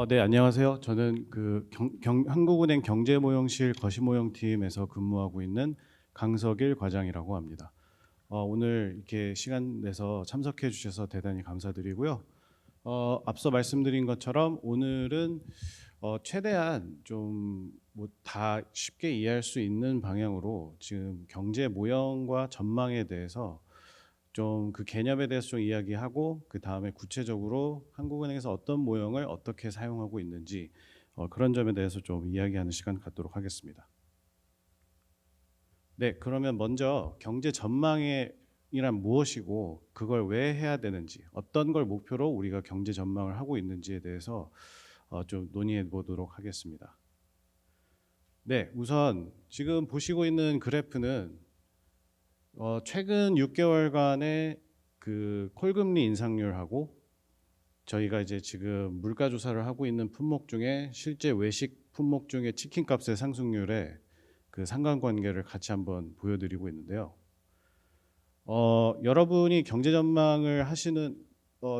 네, 안녕하세요. 저는 한국은행 경제모형실 거시모형팀에서 근무하고 있는 강석일 과장이라고 합니다. 오늘 이렇게 시간 내서 참석해 주셔서 대단히 감사드리고요. 앞서 말씀드린 것처럼 오늘은 최대한 좀 뭐 다 쉽게 이해할 수 있는 방향으로 지금 경제 모형과 전망에 대해서 좀 그 개념에 대해서 좀 이야기하고 그 다음에 구체적으로 한국은행에서 어떤 모형을 어떻게 사용하고 있는지 그런 점에 대해서 좀 이야기하는 시간 갖도록 하겠습니다. 네, 그러면 먼저 경제 전망이란 무엇이고 그걸 왜 해야 되는지, 어떤 걸 목표로 우리가 경제 전망을 하고 있는지에 대해서 좀 논의해 보도록 하겠습니다. 네, 우선 지금 보시고 있는 그래프는 최근 6개월간의 그 콜금리 인상률하고 저희가 이제 지금 물가 조사를 하고 있는 품목 중에 실제 외식 품목 중에 치킨 값의 상승률의 그 상관관계를 같이 한번 보여드리고 있는데요. 여러분이 경제 전망을 하시는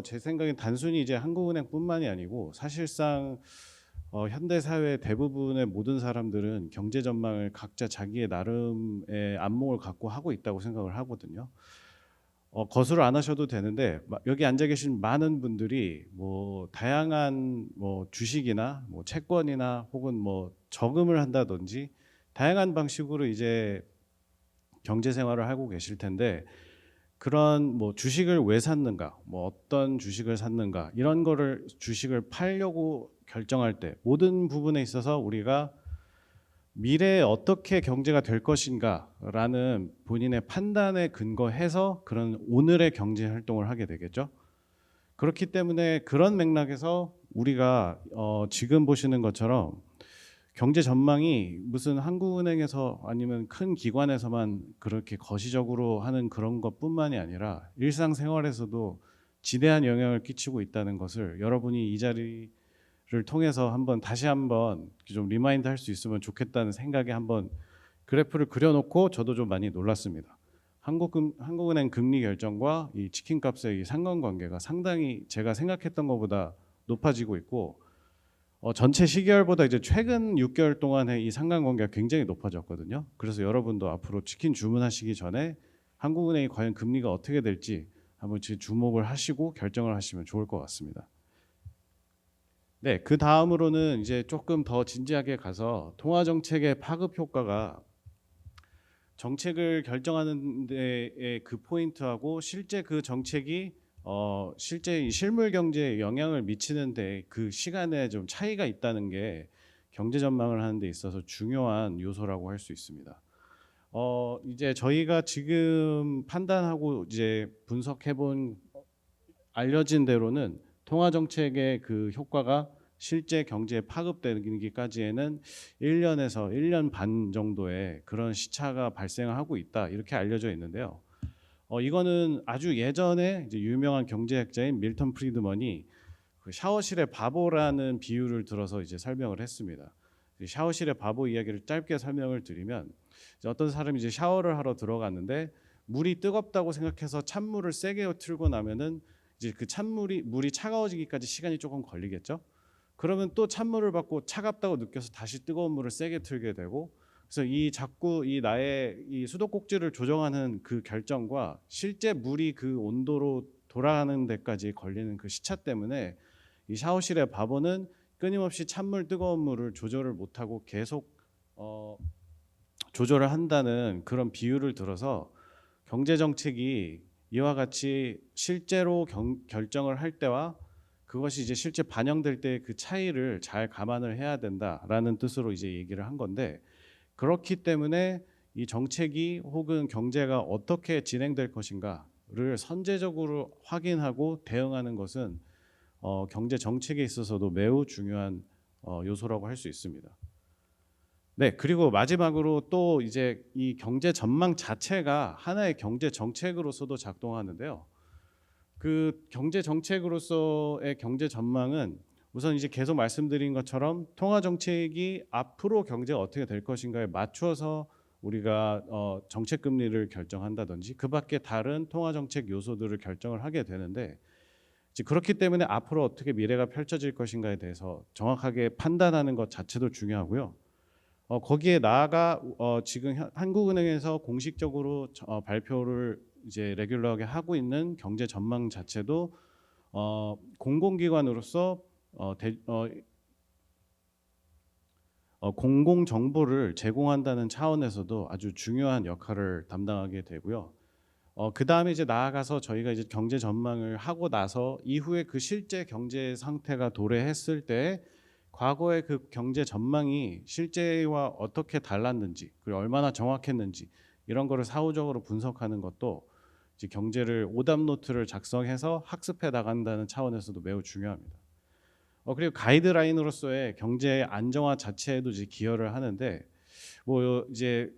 제 생각엔 단순히 이제 한국은행뿐만이 아니고 사실상 현대 사회 대부분의 모든 사람들은 경제 전망을 각자 자기의 나름의 안목을 갖고 하고 있다고 생각을 하거든요. 거스를 안 하셔도 되는데 여기 앉아 계신 많은 분들이 뭐 다양한 뭐 주식이나 뭐 채권이나 혹은 뭐 저금을 한다든지 다양한 방식으로 이제 경제 생활을 하고 계실 텐데 그런 뭐 주식을 왜 샀는가, 뭐 어떤 주식을 샀는가 이런 거를 주식을 팔려고 결정할 때 모든 부분에 있어서 우리가 미래에 어떻게 경제가 될 것인가라는 본인의 판단에 근거해서 그런 오늘의 경제 활동을 하게 되겠죠. 그렇기 때문에 그런 맥락에서 우리가 지금 보시는 것처럼 경제 전망이 무슨 한국은행에서 아니면 큰 기관에서만 그렇게 거시적으로 하는 그런 것뿐만이 아니라 일상생활에서도 지대한 영향을 끼치고 있다는 것을 여러분이 이 자리를 통해서 다시 한번 좀 리마인드 할 수 있으면 좋겠다는 생각에 한번 그래프를 그려놓고 저도 좀 많이 놀랐습니다. 한국은행 금리 결정과 이 치킨 값의 이 상관관계가 상당히 제가 생각했던 것보다 높아지고 있고 전체 시계열보다 이제 최근 6개월 동안의 이 상관관계가 굉장히 높아졌거든요. 그래서 여러분도 앞으로 치킨 주문하시기 전에 한국은행이 과연 금리가 어떻게 될지 한번 주목을 하시고 결정을 하시면 좋을 것 같습니다. 네, 그 다음으로는 이제 조금 더 진지하게 가서 통화 정책의 파급 효과가 정책을 결정하는 데의 그 포인트하고 실제 그 정책이 실제 이 실물 경제에 영향을 미치는데 그 시간에 좀 차이가 있다는 게 경제 전망을 하는 데 있어서 중요한 요소라고 할 수 있습니다. 이제 저희가 지금 판단하고 이제 분석해 본 알려진 대로는 통화 정책의 그 효과가 실제 경제에 파급되기까지에는 1년에서 1년 반 정도의 그런 시차가 발생하고 있다 이렇게 알려져 있는데요. 이거는 아주 예전에 이제 유명한 경제학자인 밀턴 프리드먼이 그 샤워실의 바보라는 비유를 들어서 이제 설명을 했습니다. 샤워실의 바보 이야기를 짧게 설명을 드리면 이제 어떤 사람이 이제 샤워를 하러 들어갔는데 물이 뜨겁다고 생각해서 찬물을 세게 틀고 나면은 이제 그 물이 차가워지기까지 시간이 조금 걸리겠죠. 그러면 또 찬물을 받고 차갑다고 느껴서 다시 뜨거운 물을 세게 틀게 되고 그래서 이 자꾸 이 나의 이 수도꼭지를 조정하는 그 결정과 실제 물이 그 온도로 돌아가는 데까지 걸리는 그 시차 때문에 이 샤워실의 바보는 끊임없이 찬물 뜨거운 물을 조절을 못하고 계속 조절을 한다는 그런 비유를 들어서 경제 정책이 이와 같이 실제로 결정을 할 때와 그것이 이제 실제 반영될 때 그 차이를 잘 감안을 해야 된다라는 뜻으로 이제 얘기를 한 건데 그렇기 때문에 이 정책이 혹은 경제가 어떻게 진행될 것인가를 선제적으로 확인하고 대응하는 것은 경제 정책에 있어서도 매우 중요한 요소라고 할 수 있습니다. 네, 그리고 마지막으로 또 이제 이 경제 전망 자체가 하나의 경제 정책으로서도 작동하는데요. 그 경제 정책으로서의 경제 전망은 우선 이제 계속 말씀드린 것처럼 통화 정책이 앞으로 경제가 어떻게 될 것인가에 맞춰서 우리가 정책 금리를 결정한다든지 그 밖에 다른 통화 정책 요소들을 결정을 하게 되는데 이제 그렇기 때문에 앞으로 어떻게 미래가 펼쳐질 것인가에 대해서 정확하게 판단하는 것 자체도 중요하고요. 거기에 나아가 지금 한국은행에서 공식적으로 발표를 이제 레귤러하게 하고 있는 경제 전망 자체도 공공기관으로서 공공 정보를 제공한다는 차원에서도 아주 중요한 역할을 담당하게 되고요. 그 다음에 이제 나아가서 저희가 이제 경제 전망을 하고 나서 이후에 그 실제 경제 상태가 도래했을 때 과거의 그 경제 전망이 실제와 어떻게 달랐는지 그리고 얼마나 정확했는지 이런 거를 사후적으로 분석하는 것도 이제 경제를 오답 노트를 작성해서 학습해 나간다는 차원에서도 매우 중요합니다. 그리고 가이드라인으로서의 경제 안정화 자체에도 이제 기여를 하는데 뭐 이제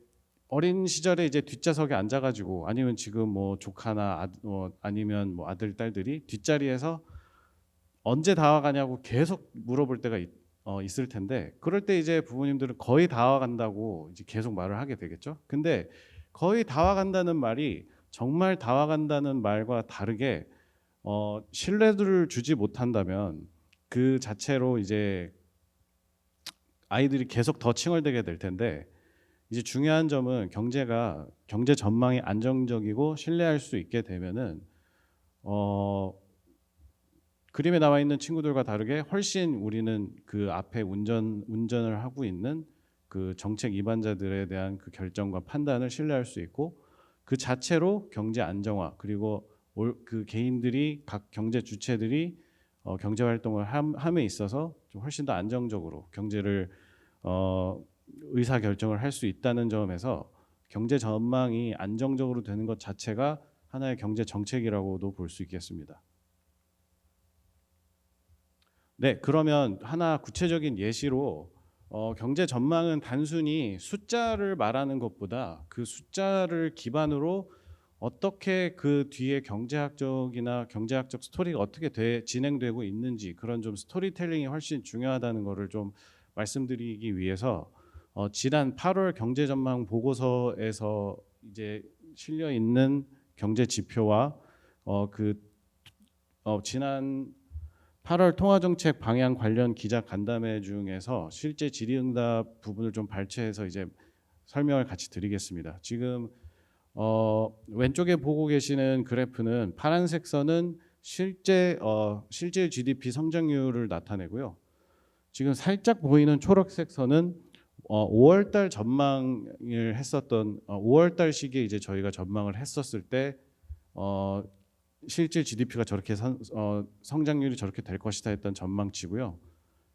어린 시절에 이제 뒷좌석에 앉아가지고 아니면 지금 뭐 조카나 아니면 뭐 아들 딸들이 뒷자리에서 언제 다 와가냐고 계속 물어볼 때가 있을 텐데 그럴 때 이제 부모님들은 거의 다 와간다고 이제 계속 말을 하게 되겠죠. 근데 거의 다 와간다는 말이 정말 다 와간다는 말과 다르게 신뢰를 주지 못한다면 그 자체로 이제 아이들이 계속 더 칭얼대게 될 텐데 이제 중요한 점은 경제 전망이 안정적이고 신뢰할 수 있게 되면은 그림에 나와 있는 친구들과 다르게 훨씬 우리는 그 앞에 운전을 하고 있는 그 정책 위반자들에 대한 그 결정과 판단을 신뢰할 수 있고 그 자체로 경제 안정화 그리고 그 개인들이 각 경제 주체들이 경제 활동을 함에 있어서 좀 훨씬 더 안정적으로 경제를 의사 결정을 할 수 있다는 점에서 경제 전망이 안정적으로 되는 것 자체가 하나의 경제 정책이라고도 볼 수 있겠습니다. 네, 그러면 하나 구체적인 예시로 경제 전망은 단순히 숫자를 말하는 것보다 그 숫자를 기반으로 어떻게 그 뒤에 경제학적이나 경제학적 스토리가 어떻게 진행되고 있는지 그런 좀 스토리텔링이 훨씬 중요하다는 것을 좀 말씀드리기 위해서 지난 8월 경제 전망 보고서에서 이제 실려 있는 경제 지표와 지난 8월 통화정책 방향 관련 기자 간담회 중에서 실제 질의응답 부분을 좀 발췌해서 이제 설명을 같이 드리겠습니다. 지금 왼쪽에 보고 계시는 그래프는 파란색 선은 실제 GDP 성장률을 나타내고요. 지금 살짝 보이는 초록색 선은 5월달 전망을 했었던 5월달 시기에 이제 저희가 전망을 했었을 때 실질 GDP가 저렇게 성장률이 저렇게 될 것이다 했던 전망치고요.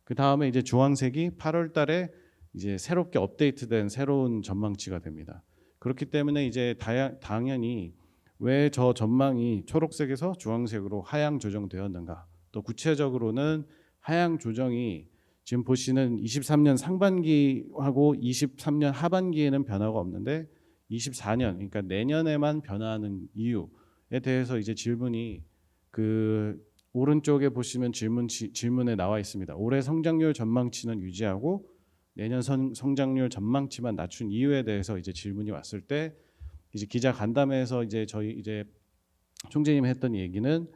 그 다음에 이제 주황색이 8월달에 이제 새롭게 업데이트된 새로운 전망치가 됩니다. 그렇기 때문에 이제 당연히 왜 저 전망이 초록색에서 주황색으로 하향 조정되었는가? 또 구체적으로는 하향 조정이 지금 보시는 23년 상반기하고 23년 하반기에는 변화가 없는데 24년 그러니까 내년에만 변화하는 이유에 대해서 이제 질문이 그 오른쪽에 보시면 질문에 나와 있습니다. 올해 성장률 전망치는 유지하고 내년 성장률 전망치만 낮춘 이유에 대해서 이제 질문이 왔을 때 이제 기자 간담회에서 이제 저희 이제 총재님이 했던 얘기는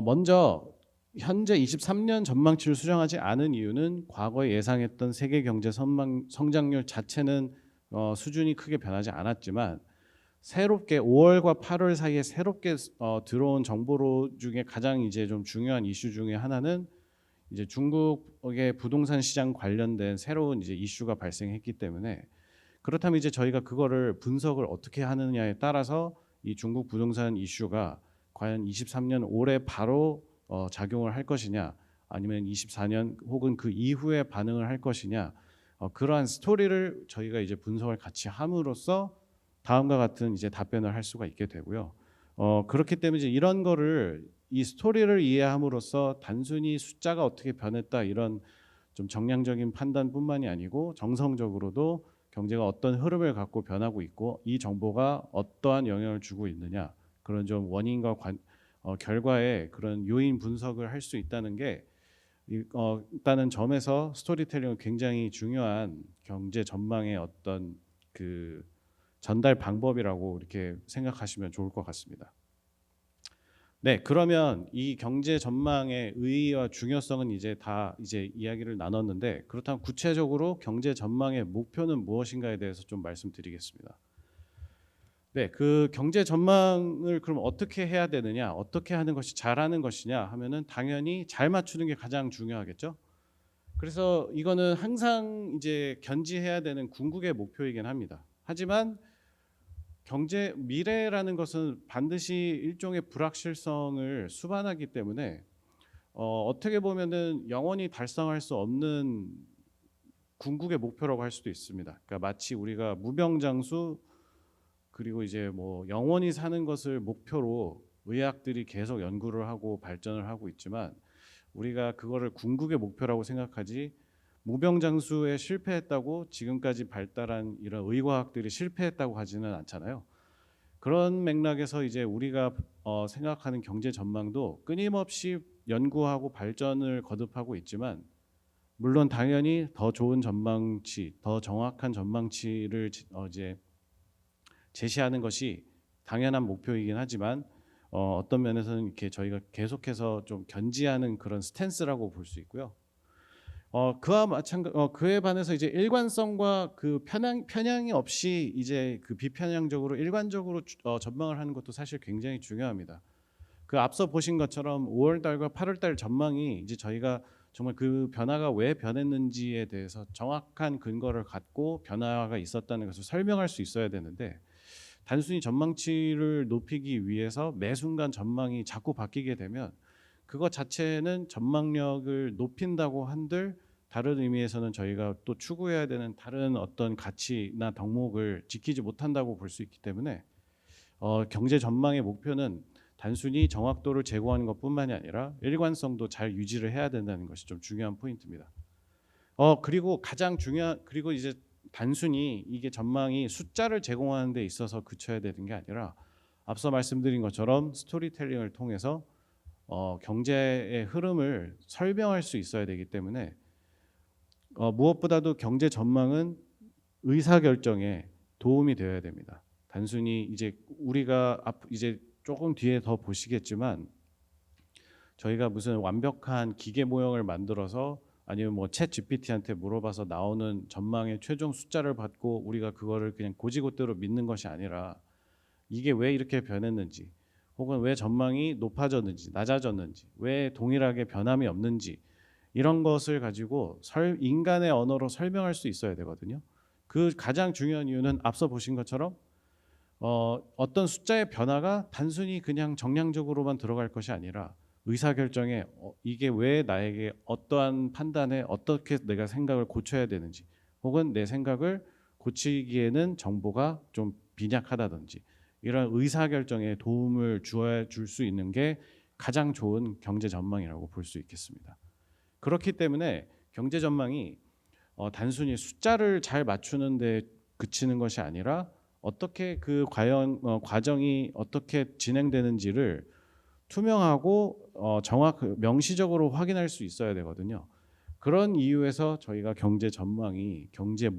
먼저 현재 23년 전망치를 수정하지 않은 이유는 과거에 예상했던 세계 경제 성장률 자체는 수준이 크게 변하지 않았지만 새롭게 5월과 8월 사이에 새롭게 들어온 정보 중에 가장 이제 좀 중요한 이슈 중에 하나는 이제 중국의 부동산 시장 관련된 새로운 이제 이슈가 발생했기 때문에 그렇다면 이제 저희가 그거를 분석을 어떻게 하느냐에 따라서 이 중국 부동산 이슈가 과연 23년 올해 바로 작용을 할 것이냐 아니면 24년 혹은 그 이후에 반응을 할 것이냐 그러한 스토리를 저희가 이제 분석을 같이 함으로써 다음과 같은 이제 답변을 할 수가 있게 되고요. 그렇기 때문에 이제 이런 거를 이 스토리를 이해함으로써 단순히 숫자가 어떻게 변했다 이런 좀 정량적인 판단뿐만이 아니고 정성적으로도 경제가 어떤 흐름을 갖고 변하고 있고 이 정보가 어떠한 영향을 주고 있느냐 그런 좀 원인과 결과에 그런 요인 분석을 할 수 있다는 게 있다는 점에서 스토리텔링은 굉장히 중요한 경제 전망의 어떤 그 전달 방법이라고 이렇게 생각하시면 좋을 것 같습니다. 네, 그러면 이 경제 전망의 의의와 중요성은 이제 다 이제 이야기를 나눴는데, 그렇다면 구체적으로 경제 전망의 목표는 무엇인가에 대해서 좀 말씀드리겠습니다. 네, 그 경제 전망을 그럼 어떻게 해야 되느냐, 어떻게 하는 것이 잘하는 것이냐 하면은 당연히 잘 맞추는 게 가장 중요하겠죠. 그래서 이거는 항상 이제 견지해야 되는 궁극의 목표이긴 합니다. 하지만 경제 미래라는 것은 반드시 일종의 불확실성을 수반하기 때문에 어떻게 보면은 영원히 달성할 수 없는 궁극의 목표라고 할 수도 있습니다. 그러니까 마치 우리가 무병장수, 그리고 이제 뭐 영원히 사는 것을 목표로 의학들이 계속 연구를 하고 발전을 하고 있지만, 우리가 그거를 궁극의 목표라고 생각하지 무병장수에 실패했다고 지금까지 발달한 이런 의과학들이 실패했다고 하지는 않잖아요. 그런 맥락에서 이제 우리가 생각하는 경제 전망도 끊임없이 연구하고 발전을 거듭하고 있지만, 물론 당연히 더 좋은 전망치, 더 정확한 전망치를 이제 제시하는 것이 당연한 목표이긴 하지만, 어떤 면에서는 이렇게 저희가 계속해서 좀 견지하는 그런 스탠스라고 볼 수 있고요. 그와 마찬가지, 그에 반해서 이제 일관성과 그 편향이 없이 이제 그 비편향적으로 일관적으로 전망을 하는 것도 사실 굉장히 중요합니다. 그 앞서 보신 것처럼 5월 달과 8월 달 전망이 이제 저희가 정말 그 변화가 왜 변했는지에 대해서 정확한 근거를 갖고 변화가 있었다는 것을 설명할 수 있어야 되는데, 단순히 전망치를 높이기 위해서 매 순간 전망이 자꾸 바뀌게 되면 그것 자체는 전망력을 높인다고 한들 다른 의미에서는 저희가 또 추구해야 되는 다른 어떤 가치나 덕목을 지키지 못한다고 볼 수 있기 때문에, 경제 전망의 목표는 단순히 정확도를 제고하는 것뿐만이 아니라 일관성도 잘 유지를 해야 된다는 것이 좀 중요한 포인트입니다. 그리고 가장 중요한, 그리고 이제 단순히 이게 전망이 숫자를 제공하는 데 있어서 그쳐야 되는 게 아니라, 앞서 말씀드린 것처럼 스토리텔링을 통해서 경제의 흐름을 설명할 수 있어야 되기 때문에, 무엇보다도 경제 전망은 의사결정에 도움이 되어야 됩니다. 단순히 이제 우리가 이제 조금 뒤에 더 보시겠지만, 저희가 무슨 완벽한 기계 모형을 만들어서 아니면 뭐 챗 GPT한테 물어봐서 나오는 전망의 최종 숫자를 받고 우리가 그거를 그냥 고지고대로 믿는 것이 아니라, 이게 왜 이렇게 변했는지, 혹은 왜 전망이 높아졌는지 낮아졌는지, 왜 동일하게 변함이 없는지, 이런 것을 가지고 인간의 언어로 설명할 수 있어야 되거든요. 그 가장 중요한 이유는 앞서 보신 것처럼 어떤 숫자의 변화가 단순히 그냥 정량적으로만 들어갈 것이 아니라, 의사결정에 이게 왜 나에게 어떠한 판단에 어떻게 내가 생각을 고쳐야 되는지, 혹은 내 생각을 고치기에는 정보가 좀 빈약하다든지, 이런 의사결정에 도움을 줄 수 있는 게 가장 좋은 경제 전망이라고 볼 수 있겠습니다. 그렇기 때문에 경제 전망이 단순히 숫자를 잘 맞추는 데 그치는 것이 아니라, 어떻게 그 과정이 어떻게 진행되는지를 투명하고 명시적으로 확인할 수 있어야 되거든요. 그런 이유에서 저희가 경제 전망이 경제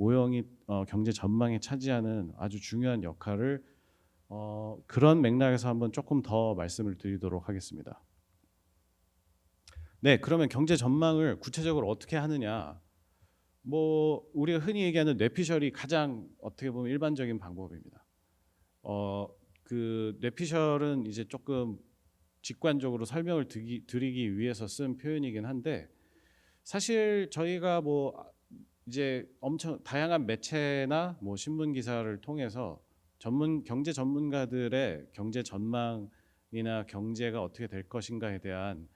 전망에 차지하는 아주 중요한 역할을, 그런 맥락에서 한번 조금 더 말씀을 드리도록 하겠습니다. 네, 그러면 경제 전망을 구체적으로 어떻게 하느냐? 뭐 우리가 흔히 얘기하는 뇌피셜이 가장 어떻게 보면 일반적인 방법입니다. 그 뇌피셜은 이제 조금 직관적으로 설명을 드리기 위해서 쓴 표현이긴 한데, 사실 저희가 뭐 이제 엄청 다양한 매체나 뭐 신문 기사를 통해서 경제 전문가들의 경제 전망이나 경제가 어떻게 될 것인가에 대한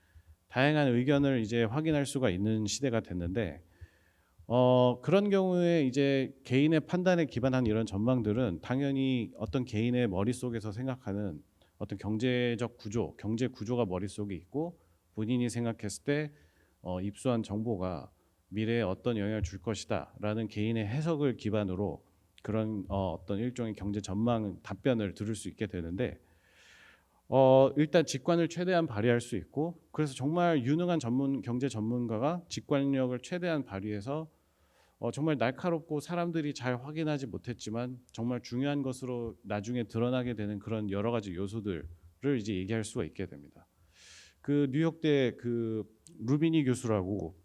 다양한 의견을 이제 확인할 수가 있는 시대가 됐는데, 그런 경우에 이제 개인의 판단에 기반한 이런 전망들은 당연히 어떤 개인의 머릿속에서 생각하는 어떤 경제적 구조, 경제 구조가 머릿속에 있고, 본인이 생각했을 때 입수한 정보가 미래에 어떤 영향을 줄 것이다라는 개인의 해석을 기반으로 그런 어떤 일종의 경제 전망 답변을 들을 수 있게 되는데, 일단 직관을 최대한 발휘할 수 있고, 그래서 정말 유능한 경제 전문가가 직관력을 최대한 발휘해서 정말 날카롭고 사람들이 잘 확인하지 못했지만 정말 중요한 것으로 나중에 드러나게 되는 그런 여러 가지 요소들을 이제 얘기할 수가 있게 됩니다. 그 뉴욕대 그 루비니 교수라고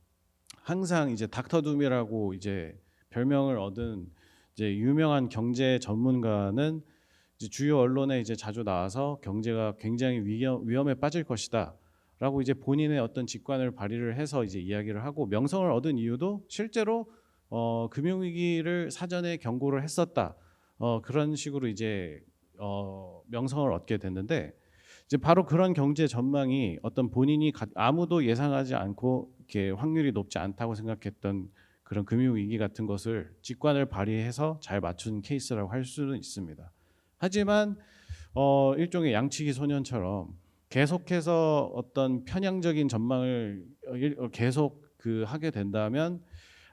항상 이제 닥터 둠이라고 이제 별명을 얻은 이제 유명한 경제 전문가는 이제 주요 언론에 이제 자주 나와서 경제가 굉장히 위험에 빠질 것이다라고 이제 본인의 어떤 직관을 발휘를 해서 이제 이야기를 하고 명성을 얻은 이유도 실제로 금융위기를 사전에 경고를 했었다. 그런 식으로 이제 명성을 얻게 됐는데 이제 바로 그런 경제 전망이 어떤 본인이 아무도 예상하지 않고 이렇게 확률이 높지 않다고 생각했던 그런 금융위기 같은 것을 직관을 발휘해서 잘 맞춘 케이스라고 할 수는 있습니다. 하지만 일종의 양치기 소년처럼 계속해서 어떤 편향적인 전망을 계속 하게 된다면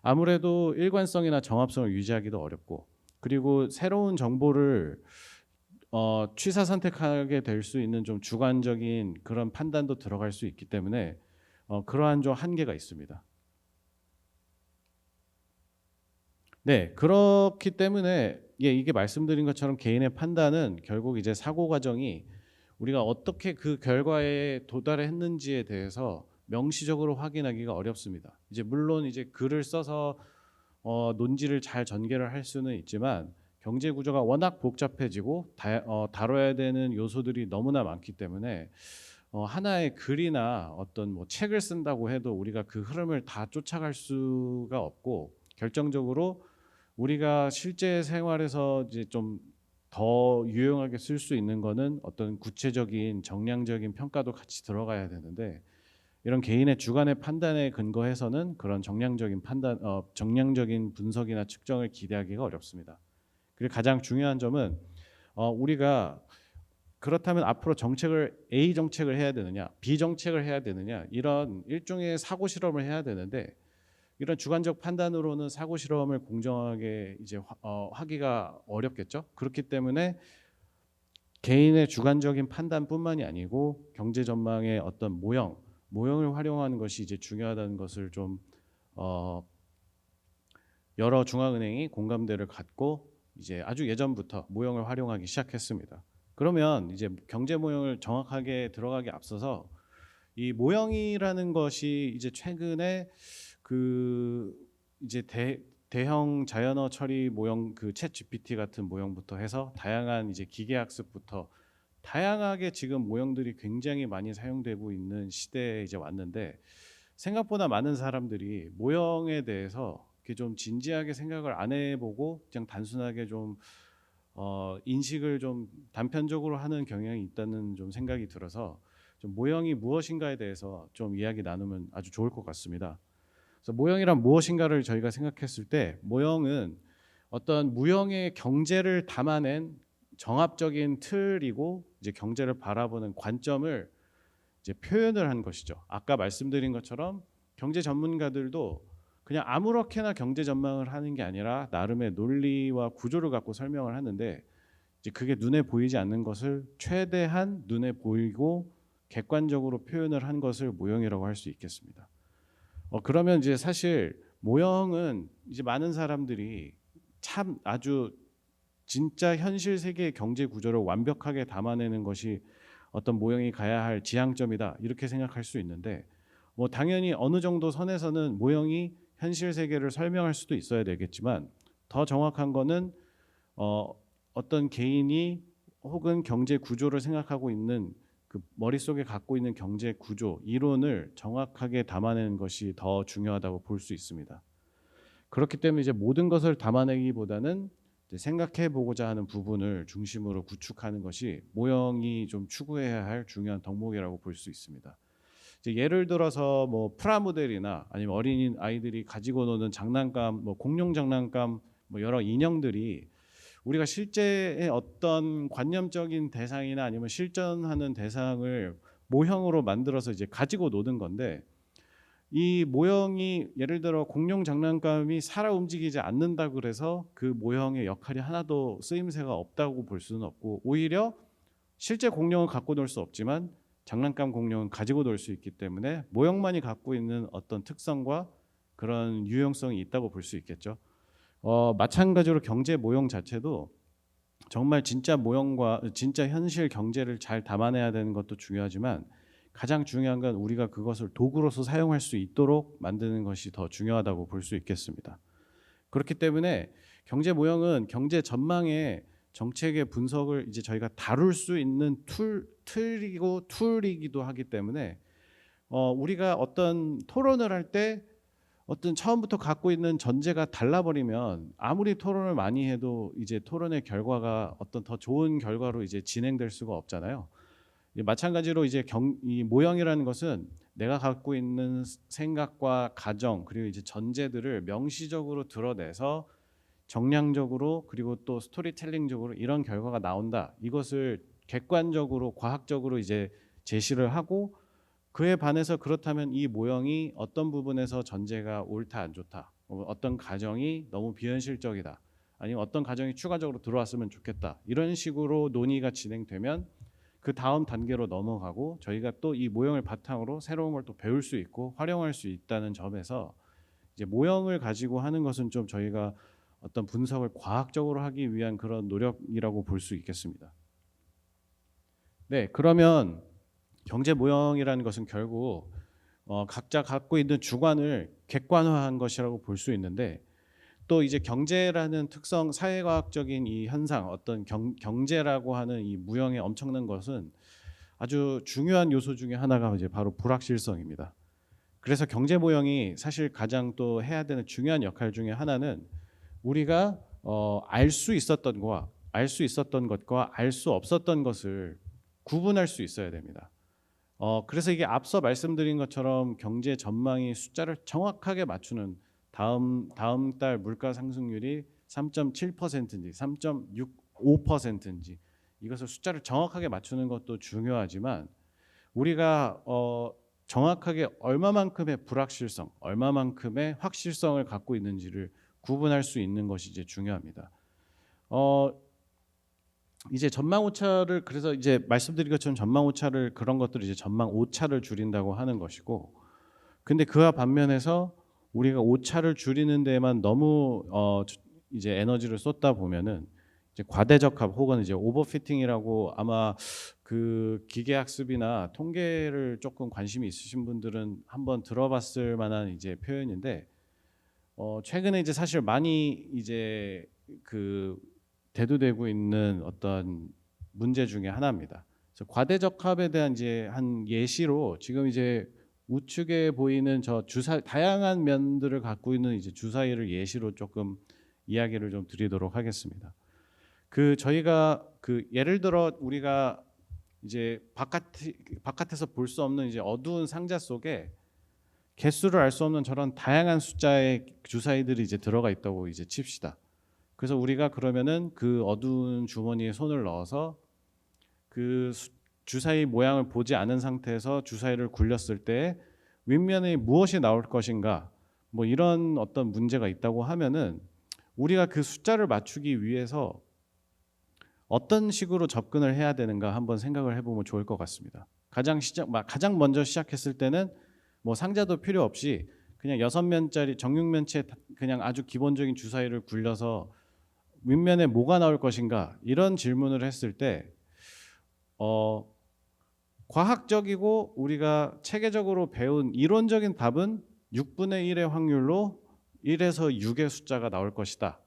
아무래도 일관성이나 정합성을 유지하기도 어렵고 그리고 새로운 정보를 취사 선택하게 될 수 있는 좀 주관적인 그런 판단도 들어갈 수 있기 때문에 그러한 좀 한계가 있습니다. 네, 그렇기 때문에 이게 말씀드린 것처럼 개인의 판단은 결국 이제 사고 과정이 우리가 어떻게 그 결과에 도달했는지에 대해서 명시적으로 확인하기가 어렵습니다. 이제 물론 이제 글을 써서 논지를 잘 전개를 할 수는 있지만 경제 구조가 워낙 복잡해지고 다뤄야 되는 요소들이 너무나 많기 때문에 하나의 글이나 어떤 뭐 책을 쓴다고 해도 우리가 그 흐름을 다 쫓아갈 수가 없고 결정적으로 우리가 실제 생활에서 이제 좀 더 유용하게 쓸 수 있는 거는 어떤 구체적인 정량적인 평가도 같이 들어가야 되는데 이런 개인의 주관의 판단에 근거해서는 그런 정량적인 판단, 정량적인 분석이나 측정을 기대하기가 어렵습니다. 그리고 가장 중요한 점은 우리가 그렇다면 앞으로 정책을 A 정책을 해야 되느냐, B 정책을 해야 되느냐 이런 일종의 사고 실험을 해야 되는데 이런 주관적 판단으로는 사고 실험을 공정하게 이제 하기가 어렵겠죠. 그렇기 때문에 개인의 주관적인 판단뿐만이 아니고 경제 전망의 어떤 모형을 활용하는 것이 이제 중요하다는 것을 좀 여러 중앙은행이 공감대를 갖고 이제 아주 예전부터 모형을 활용하기 시작했습니다. 그러면 이제 경제 모형을 정확하게 들어가기 앞서서 이 모형이라는 것이 이제 최근에 이제 대형 자연어 처리 모형 챗 GPT 같은 모형부터 해서 다양한 이제 기계학습부터 다양하게 지금 모형들이 굉장히 많이 사용되고 있는 시대에 이제 왔는데 생각보다 많은 사람들이 모형에 대해서 이렇게 좀 진지하게 생각을 안 해보고 그냥 단순하게 좀 인식을 좀 단편적으로 하는 경향이 있다는 좀 생각이 들어서 좀 모형이 무엇인가에 대해서 좀 이야기 나누면 아주 좋을 것 같습니다. 그래서 모형이란 무엇인가를 저희가 생각했을 때 모형은 어떤 무형의 경제를 담아낸 정합적인 틀이고 이제 경제를 바라보는 관점을 이제 표현을 한 것이죠. 아까 말씀드린 것처럼 경제 전문가들도 그냥 아무렇게나 경제 전망을 하는 게 아니라 나름의 논리와 구조를 갖고 설명을 하는데 이제 그게 눈에 보이지 않는 것을 최대한 눈에 보이고 객관적으로 표현을 한 것을 모형이라고 할 수 있겠습니다. 그러면 이제 사실 모형은 이제 많은 사람들이 참 아주 진짜 현실 세계의 경제 구조를 완벽하게 담아내는 것이 어떤 모형이 가야 할 지향점이다 이렇게 생각할 수 있는데 뭐 당연히 어느 정도 선에서는 모형이 현실 세계를 설명할 수도 있어야 되겠지만 더 정확한 거는 어떤 개인이 혹은 경제 구조를 생각하고 있는 그 머릿속에 갖고 있는 경제 구조, 이론을 정확하게 담아내는 것이 더 중요하다고 볼 수 있습니다. 그렇기 때문에 이제 모든 것을 담아내기보다는 이제 생각해 보고자 하는 부분을 중심으로 구축하는 것이 모형이 좀 추구해야 할 중요한 덕목이라고 볼 수 있습니다. 이제 예를 들어서 뭐 프라모델이나 아니면 어린이 아이들이 가지고 노는 장난감, 뭐 공룡 장난감, 뭐 여러 인형들이 우리가 실제의 어떤 관념적인 대상이나 아니면 실존하는 대상을 모형으로 만들어서 이제 가지고 노는 건데 이 모형이 예를 들어 공룡 장난감이 살아 움직이지 않는다 그래서 그 모형의 역할이 하나도 쓰임새가 없다고 볼 수는 없고 오히려 실제 공룡은 갖고 놀 수 없지만 장난감 공룡은 가지고 놀 수 있기 때문에 모형만이 갖고 있는 어떤 특성과 그런 유용성이 있다고 볼 수 있겠죠. 마찬가지로 경제 모형 자체도 정말 진짜 모형과 진짜 현실 경제를 잘 담아내야 되는 것도 중요하지만 가장 중요한 건 우리가 그것을 도구로서 사용할 수 있도록 만드는 것이 더 중요하다고 볼 수 있겠습니다. 그렇기 때문에 경제 모형은 경제 전망의 정책의 분석을 이제 저희가 다룰 수 있는 툴이기도 하기 때문에 우리가 어떤 토론을 할 때 어떤 처음부터 갖고 있는 전제가 달라버리면 아무리 토론을 많이 해도 이제 토론의 결과가 어떤 더 좋은 결과로 이제 진행될 수가 없잖아요. 마찬가지로 이제 이 모형이라는 것은 내가 갖고 있는 생각과 가정 그리고 이제 전제들을 명시적으로 드러내서 정량적으로 그리고 또 스토리텔링적으로 이런 결과가 나온다. 이것을 객관적으로 과학적으로 이제 제시를 하고 그에 반해서 그렇다면 이 모형이 어떤 부분에서 전제가 옳다 안 좋다. 어떤 가정이 너무 비현실적이다. 아니면 어떤 가정이 추가적으로 들어왔으면 좋겠다. 이런 식으로 논의가 진행되면 그 다음 단계로 넘어가고 저희가 또 이 모형을 바탕으로 새로운 걸 또 배울 수 있고 활용할 수 있다는 점에서 이제 모형을 가지고 하는 것은 좀 저희가 어떤 분석을 과학적으로 하기 위한 그런 노력이라고 볼 수 있겠습니다. 네, 그러면 경제 모형이라는 것은 결국 각자 갖고 있는 주관을 객관화한 것이라고 볼 수 있는데 또 이제 경제라는 특성, 사회과학적인 이 현상, 어떤 경제라고 하는 이 무형의 엄청난 것은 아주 중요한 요소 중에 하나가 이제 바로 불확실성입니다. 그래서 경제 모형이 사실 가장 또 해야 되는 중요한 역할 중에 하나는 우리가 알 수 있었던 것과 알 수 없었던 것을 구분할 수 있어야 됩니다. 그래서 이게 앞서 말씀드린 것처럼 경제 전망이 숫자를 정확하게 맞추는 다음 달 물가 상승률이 3.7%인지 3.65%인지 이것을 숫자를 정확하게 맞추는 것도 중요하지만 우리가 정확하게 얼마만큼의 불확실성, 얼마만큼의 확실성을 갖고 있는지를 구분할 수 있는 것이 이제 중요합니다. 이제 전망 오차를 그래서 이제 말씀드린 것처럼 전망 오차를 그런 것들을 이제 전망 오차를 줄인다고 하는 것이고, 근데 그와 반면에서 우리가 오차를 줄이는 데에만 너무 이제 에너지를 쏟다 보면은 이제 과대적합 혹은 이제 오버피팅이라고 아마 그 기계학습이나 통계를 조금 관심이 있으신 분들은 한번 들어봤을 만한 이제 표현인데 최근에 이제 사실 많이 이제 그 대두되고 있는 어떤 문제 중에 하나입니다. 그래서 과대적합에 대한 이제 한 예시로 지금 이제 우측에 보이는 저 다양한 면들을 갖고 있는 이제 주사위를 예시로 조금 이야기를 좀 드리도록 하겠습니다. 저희가 예를 들어 우리가 이제 바깥에서 볼 수 없는 이제 어두운 상자 속에 개수를 알 수 없는 저런 다양한 숫자의 주사위들이 이제 들어가 있다고 이제 칩시다. 그래서 우리가 그러면은 그 어두운 주머니에 손을 넣어서 그 주사위 모양을 보지 않은 상태에서 주사위를 굴렸을 때 윗면에 무엇이 나올 것인가, 뭐 이런 어떤 문제가 있다고 하면은 우리가 그 숫자를 맞추기 위해서 어떤 식으로 접근을 해야 되는가 한번 생각을 해보면 좋을 것 같습니다. 가장 먼저 시작했을 때는 뭐 상자도 필요 없이 그냥 6면짜리 정육면체 그냥 아주 기본적인 주사위를 굴려서 윗면에 뭐가 나올 것인가 이런 질문을 했을 때 과학적이고 우리가 체계적으로 배운 이론적인 답은 6분의 1의 확률로 1에서 6의 숫자가 나올 것이다.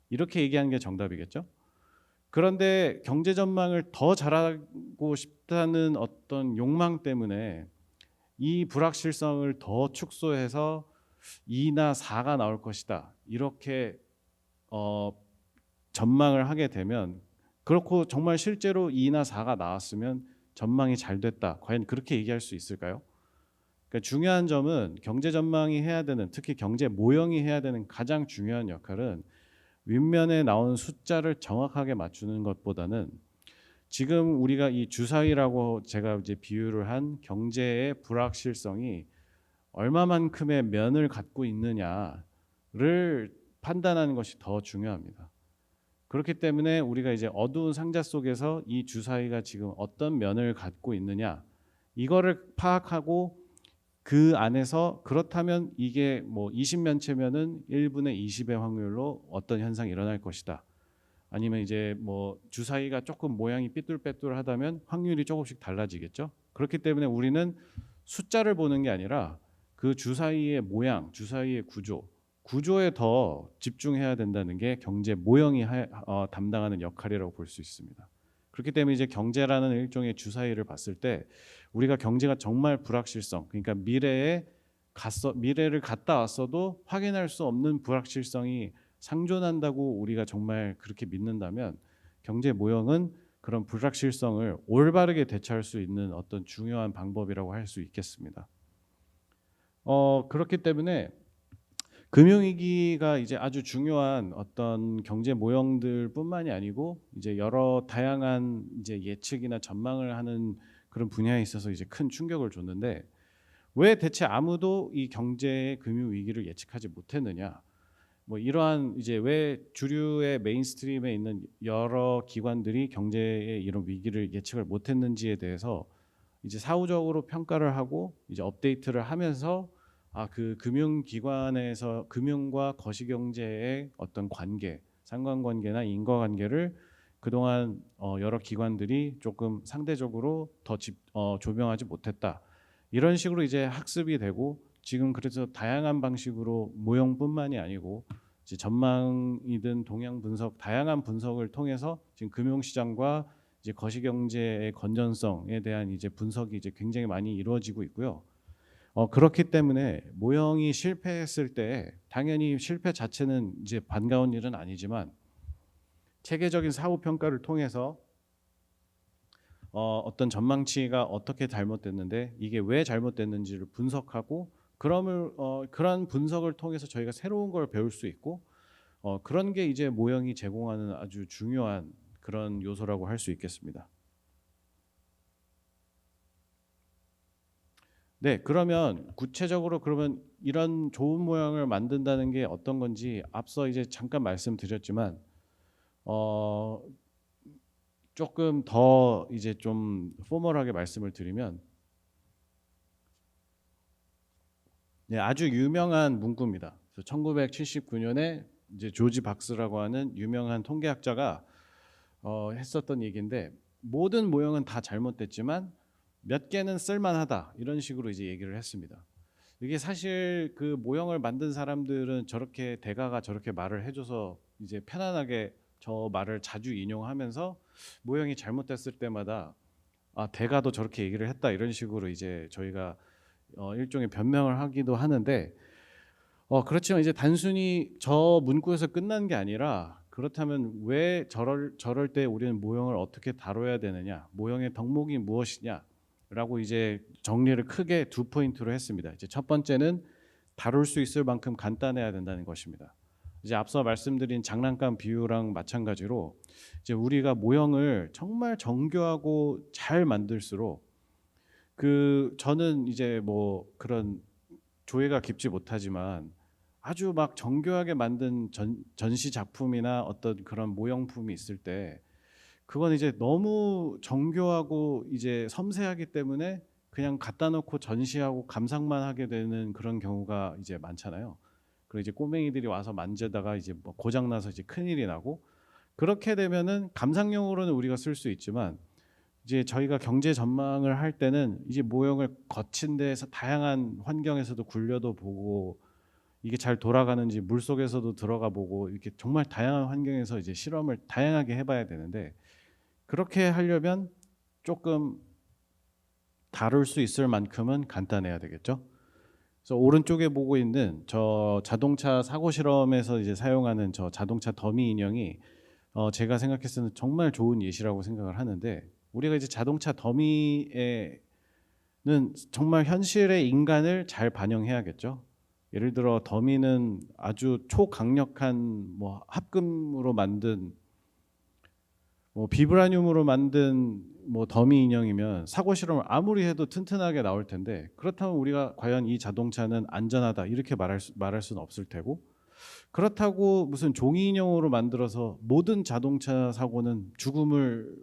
이렇게 얘기하는 게 정답이겠죠. 그런데 경제 전망을 더 잘하고 싶다는 어떤 욕망 때문에 이 불확실성을 더 축소해서 2나 4가 나올 것이다. 이렇게 전망을 하게 되면, 그렇고 정말 실제로 2나 4가 나왔으면 전망이 잘 됐다. 과연 그렇게 얘기할 수 있을까요? 그러니까 중요한 점은 경제 전망이 해야 되는, 특히 경제 모형이 해야 되는 가장 중요한 역할은 윗면에 나온 숫자를 정확하게 맞추는 것보다는 지금 우리가 이 주사위라고 제가 이제 비유를 한 경제의 불확실성이 얼마만큼의 면을 갖고 있느냐를 판단하는 것이 더 중요합니다. 그렇기 때문에 우리가 이제 어두운 상자 속에서 이 주사위가 지금 어떤 면을 갖고 있느냐 이거를 파악하고 그 안에서 그렇다면 이게 뭐 20면체면은 1분의 20의 확률로 어떤 현상이 일어날 것이다. 아니면 이제 뭐 주사위가 조금 모양이 삐뚤빼뚤하다면 확률이 조금씩 달라지겠죠. 그렇기 때문에 우리는 숫자를 보는 게 아니라 그 주사위의 모양, 주사위의 구조에 더 집중해야 된다는 게 경제 모형이 담당하는 역할이라고 볼 수 있습니다. 그렇기 때문에 이제 경제라는 일종의 주사위를 봤을 때 우리가 경제가 정말 불확실성, 그러니까 미래를 갔다 왔어도 확인할 수 없는 불확실성이 상존한다고 우리가 정말 그렇게 믿는다면 경제 모형은 그런 불확실성을 올바르게 대처할 수 있는 어떤 중요한 방법이라고 할 수 있겠습니다. 그렇기 때문에 금융위기가 이제 아주 중요한 어떤 경제 모형들뿐만이 아니고 이제 여러 다양한 이제 예측이나 전망을 하는 그런 분야에 있어서 이제 큰 충격을 줬는데 왜 대체 아무도 이 경제 금융 위기를 예측하지 못했느냐? 뭐 이러한 이제 왜 주류의 메인스트림에 있는 여러 기관들이 경제의 이런 위기를 예측을 못했는지에 대해서 이제 사후적으로 평가를 하고 이제 업데이트를 하면서 그 금융기관에서 금융과 거시경제의 어떤 관계, 상관관계나 인과관계를 그동안 여러 기관들이 조금 상대적으로 더 조명하지 못했다. 이런 식으로 이제 학습이 되고 지금 그래서 다양한 방식으로 모형뿐만이 아니고 이제 전망이든 동향 분석, 다양한 분석을 통해서 지금 금융시장과 이제 거시경제의 건전성에 대한 이제 분석이 이제 굉장히 많이 이루어지고 있고요. 그렇기 때문에 모형이 실패했을 때 당연히 실패 자체는 이제 반가운 일은 아니지만 체계적인 사후 평가를 통해서 어떤 전망치가 어떻게 잘못됐는데 이게 왜 잘못됐는지를 분석하고 그런 분석을 통해서 저희가 새로운 걸 배울 수 있고 그런 게 이제 모형이 제공하는 아주 중요한 그런 요소라고 할 수 있겠습니다. 네, 그러면 구체적으로 그러면 이런 좋은 모형을 만든다는 게 어떤 건지 앞서 이제 잠깐 말씀드렸지만 조금 더 이제 좀 포멀하게 말씀을 드리면 네, 아주 유명한 문구입니다. 1979년에 이제 조지 박스라고 하는 유명한 통계학자가 했었던 얘기인데 모든 모형은 다 잘못됐지만 몇 개는 쓸만하다 이런 식으로 이제 얘기를 했습니다. 이게 사실 그 모형을 만든 사람들은 저렇게 대가가 저렇게 말을 해줘서 이제 편안하게 저 말을 자주 인용하면서 모형이 잘못됐을 때마다 대가도 저렇게 얘기를 했다 이런 식으로 이제 저희가 일종의 변명을 하기도 하는데 그렇지만 이제 단순히 저 문구에서 끝난 게 아니라 그렇다면 왜 저럴 때 우리는 모형을 어떻게 다뤄야 되느냐, 모형의 덕목이 무엇이냐라고 이제 정리를 크게 두 포인트로 했습니다. 이제 첫 번째는 다룰 수 있을 만큼 간단해야 된다는 것입니다. 이제 앞서 말씀드린 장난감 비유랑 마찬가지로 이제 우리가 모형을 정말 정교하고 잘 만들수록 저는 이제 뭐 그런 조예가 깊지 못하지만 아주 막 정교하게 만든 전시 작품이나 어떤 그런 모형품이 있을 때 그건 이제 너무 정교하고 이제 섬세하기 때문에 그냥 갖다 놓고 전시하고 감상만 하게 되는 그런 경우가 이제 많잖아요. 그리고 이제 꼬맹이들이 와서 만지다가 이제 뭐 고장 나서 이제 큰일이 나고 그렇게 되면은 감상용으로는 우리가 쓸 수 있지만 이제 저희가 경제 전망을 할 때는 이제 모형을 거친 데에서 다양한 환경에서도 굴려도 보고 이게 잘 돌아가는지 물 속에서도 들어가 보고 이렇게 정말 다양한 환경에서 이제 실험을 다양하게 해봐야 되는데 그렇게 하려면 조금 다룰 수 있을 만큼은 간단해야 되겠죠. 그래서 오른쪽에 보고 있는 저 자동차 사고 실험에서 이제 사용하는 저 자동차 더미 인형이 제가 생각했을 때는 정말 좋은 예시라고 생각을 하는데 우리가 이제 자동차 더미에는 정말 현실의 인간을 잘 반영해야겠죠. 예를 들어 더미는 아주 초강력한 뭐 합금으로 만든 뭐 비브라늄으로 만든 뭐 더미 인형이면 사고 실험을 아무리 해도 튼튼하게 나올 텐데 그렇다면 우리가 과연 이 자동차는 안전하다 이렇게 말할 수는 없을 테고 그렇다고 무슨 종이 인형으로 만들어서 모든 자동차 사고는 죽음을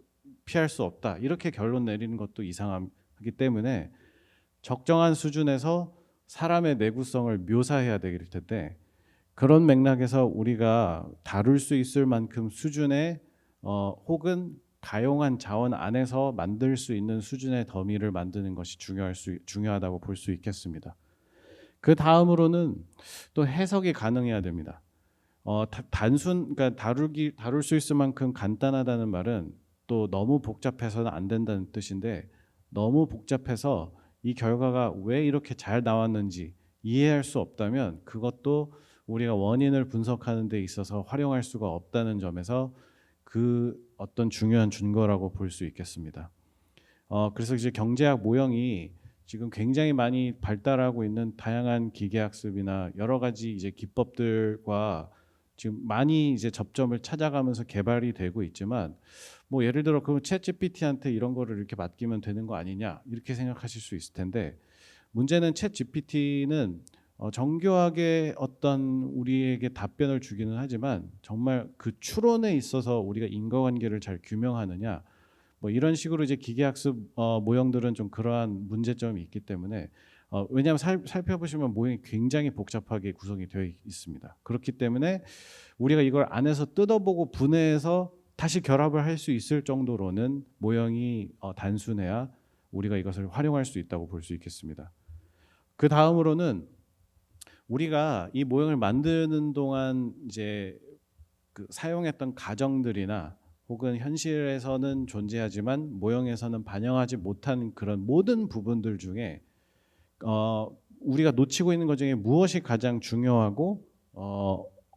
피할 수 없다 이렇게 결론 내리는 것도 이상하기 때문에 적정한 수준에서 사람의 내구성을 묘사해야 될 텐데 그런 맥락에서 우리가 다룰 수 있을 만큼 수준의 혹은 가용한 자원 안에서 만들 수 있는 수준의 더미를 만드는 것이 중요하다고 볼 수 있겠습니다. 그 다음으로는 또 해석이 가능해야 됩니다. 그러니까 다룰 수 있을 만큼 간단하다는 말은 또 너무 복잡해서는 안 된다는 뜻인데, 너무 복잡해서 이 결과가 왜 이렇게 잘 나왔는지 이해할 수 없다면 그것도 우리가 원인을 분석하는 데 있어서 활용할 수가 없다는 점에서 그 어떤 중요한 준거라고 볼 수 있겠습니다. 그래서 이제 경제학 모형이 지금 굉장히 많이 발달하고 있는 다양한 기계학습이나 여러 가지 이제 기법들과 지금 많이 이제 접점을 찾아가면서 개발이 되고 있지만, 뭐 예를 들어 그 챗GPT한테 이런 거를 이렇게 맡기면 되는 거 아니냐 이렇게 생각하실 수 있을 텐데, 문제는 챗GPT는 정교하게 어떤 우리에게 답변을 주기는 하지만 정말 그 추론에 있어서 우리가 인과관계를 잘 규명하느냐, 뭐 이런 식으로 이제 기계학습 모형들은 좀 그러한 문제점이 있기 때문에, 왜냐하면 살펴보시면 모형이 굉장히 복잡하게 구성이 되어 있습니다. 그렇기 때문에 우리가 이걸 안에서 뜯어보고 분해해서 다시 결합을 할 수 있을 정도로는 모형이 단순해야 우리가 이것을 활용할 수 있다고 볼 수 있겠습니다. 그 다음으로는 우리가 이 모형을 만드는 동안 이제 그 사용했던 가정들이나 혹은 현실에서는 존재하지만 모형에서는 반영하지 못한 그런 모든 부분들 중에 우리가 놓치고 있는 것 중에 무엇이 가장 중요하고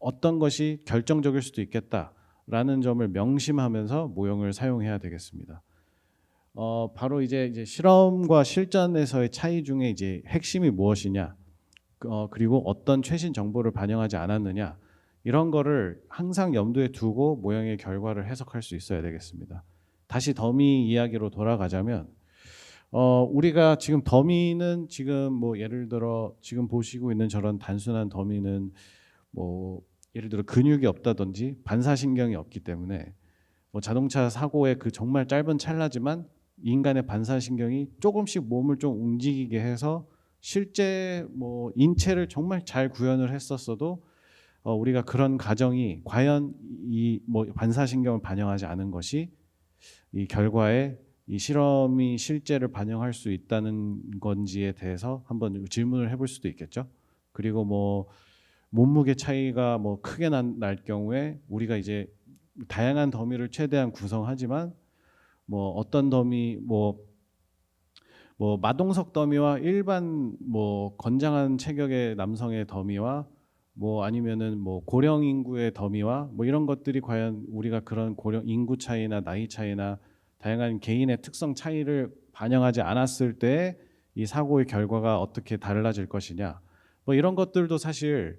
어떤 것이 결정적일 수도 있겠다라는 점을 명심하면서 모형을 사용해야 되겠습니다. 바로 이제 실험과 실전에서의 차이 중에 이제 핵심이 무엇이냐, 그리고 어떤 최신 정보를 반영하지 않았느냐, 이런 거를 항상 염두에 두고 모형의 결과를 해석할 수 있어야 되겠습니다. 다시 더미 이야기로 돌아가자면, 우리가 지금 더미는 지금 뭐 예를 들어 지금 보시고 있는 저런 단순한 더미는 뭐 예를 들어 근육이 없다든지 반사신경이 없기 때문에 뭐 자동차 사고의 그 정말 짧은 찰나지만 인간의 반사신경이 조금씩 몸을 좀 움직이게 해서 실제 뭐 인체를 정말 잘 구현을 했었어도 우리가 그런 가정이 과연 이 뭐 반사신경을 반영하지 않은 것이 이 결과에 이 실험이 실제를 반영할 수 있다는 건지에 대해서 한번 질문을 해볼 수도 있겠죠. 그리고 뭐 몸무게 차이가 뭐 크게 날 경우에 우리가 이제 다양한 더미를 최대한 구성하지만 뭐 어떤 더미 뭐 마동석 더미와 일반 뭐 건장한 체격의 남성의 더미와 뭐 아니면은 뭐 고령 인구의 더미와 뭐 이런 것들이 과연 우리가 그런 고령 인구 차이나 나이 차이나 다양한 개인의 특성 차이를 반영하지 않았을 때 이 사고의 결과가 어떻게 달라질 것이냐, 뭐 이런 것들도 사실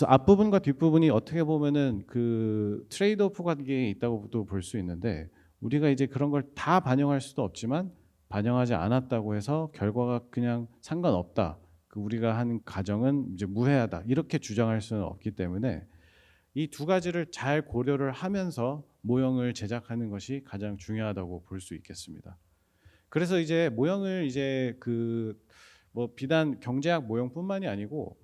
앞부분과 뒷부분이 어떻게 보면은 그 트레이드오프 관계에 있다고도 볼 수 있는데, 우리가 이제 그런 걸 다 반영할 수도 없지만 반영하지 않았다고 해서 결과가 그냥 상관없다, 그 우리가 하는 가정은 이제 무해하다 이렇게 주장할 수는 없기 때문에 이 두 가지를 잘 고려를 하면서 모형을 제작하는 것이 가장 중요하다고 볼 수 있겠습니다. 그래서 이제 모형을 이제 그 뭐 비단 경제학 모형뿐만이 아니고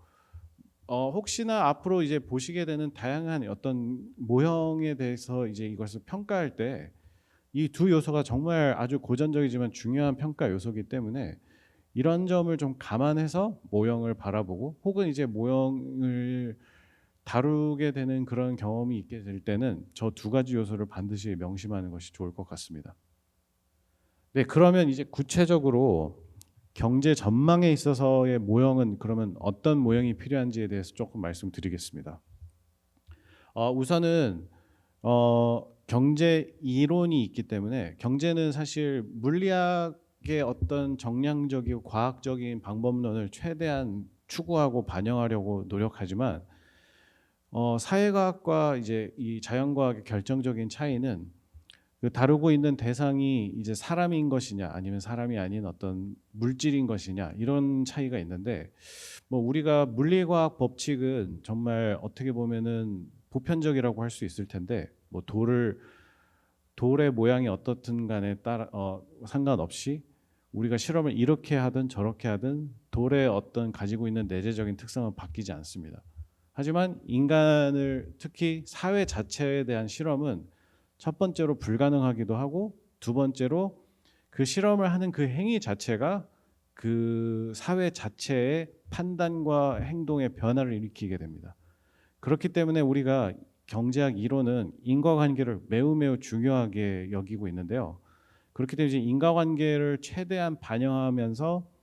혹시나 앞으로 이제 보시게 되는 다양한 어떤 모형에 대해서 이제 이것을 평가할 때 이 두 요소가 정말 아주 고전적이지만 중요한 평가 요소이기 때문에 이런 점을 좀 감안해서 모형을 바라보고 혹은 이제 모형을 다루게 되는 그런 경험이 있게 될 때는 저 두 가지 요소를 반드시 명심하는 것이 좋을 것 같습니다. 네, 그러면 이제 구체적으로 경제 전망에 있어서의 모형은 그러면 어떤 모형이 필요한지에 대해서 조금 말씀드리겠습니다. 우선은 경제 이론이 있기 때문에 경제는 사실 물리학의 어떤 정량적이고 과학적인 방법론을 최대한 추구하고 반영하려고 노력하지만 사회과학과 이제 이 자연과학의 결정적인 차이는 그 다루고 있는 대상이 이제 사람인 것이냐 아니면 사람이 아닌 어떤 물질인 것이냐 이런 차이가 있는데, 뭐 우리가 물리과학 법칙은 정말 어떻게 보면은 보편적이라고 할 수 있을 텐데, 뭐 돌의 모양이 어떻든 간에 따라 상관없이 우리가 실험을 이렇게 하든 저렇게 하든 돌의 어떤 가지고 있는 내재적인 특성은 바뀌지 않습니다. 하지만 인간을 특히 사회 자체에 대한 실험은 첫 번째로 불가능하기도 하고 두 번째로 그 실험을 하는 그 행위 자체가 그 사회 자체의 판단과 행동의 변화를 일으키게 됩니다. 그렇기 때문에 우리가 경제학 이론은 인과관계를 매우 중요하게 여기고 있는데요. 그렇기 때문에 이제 인과관계를 최대한 반영하면서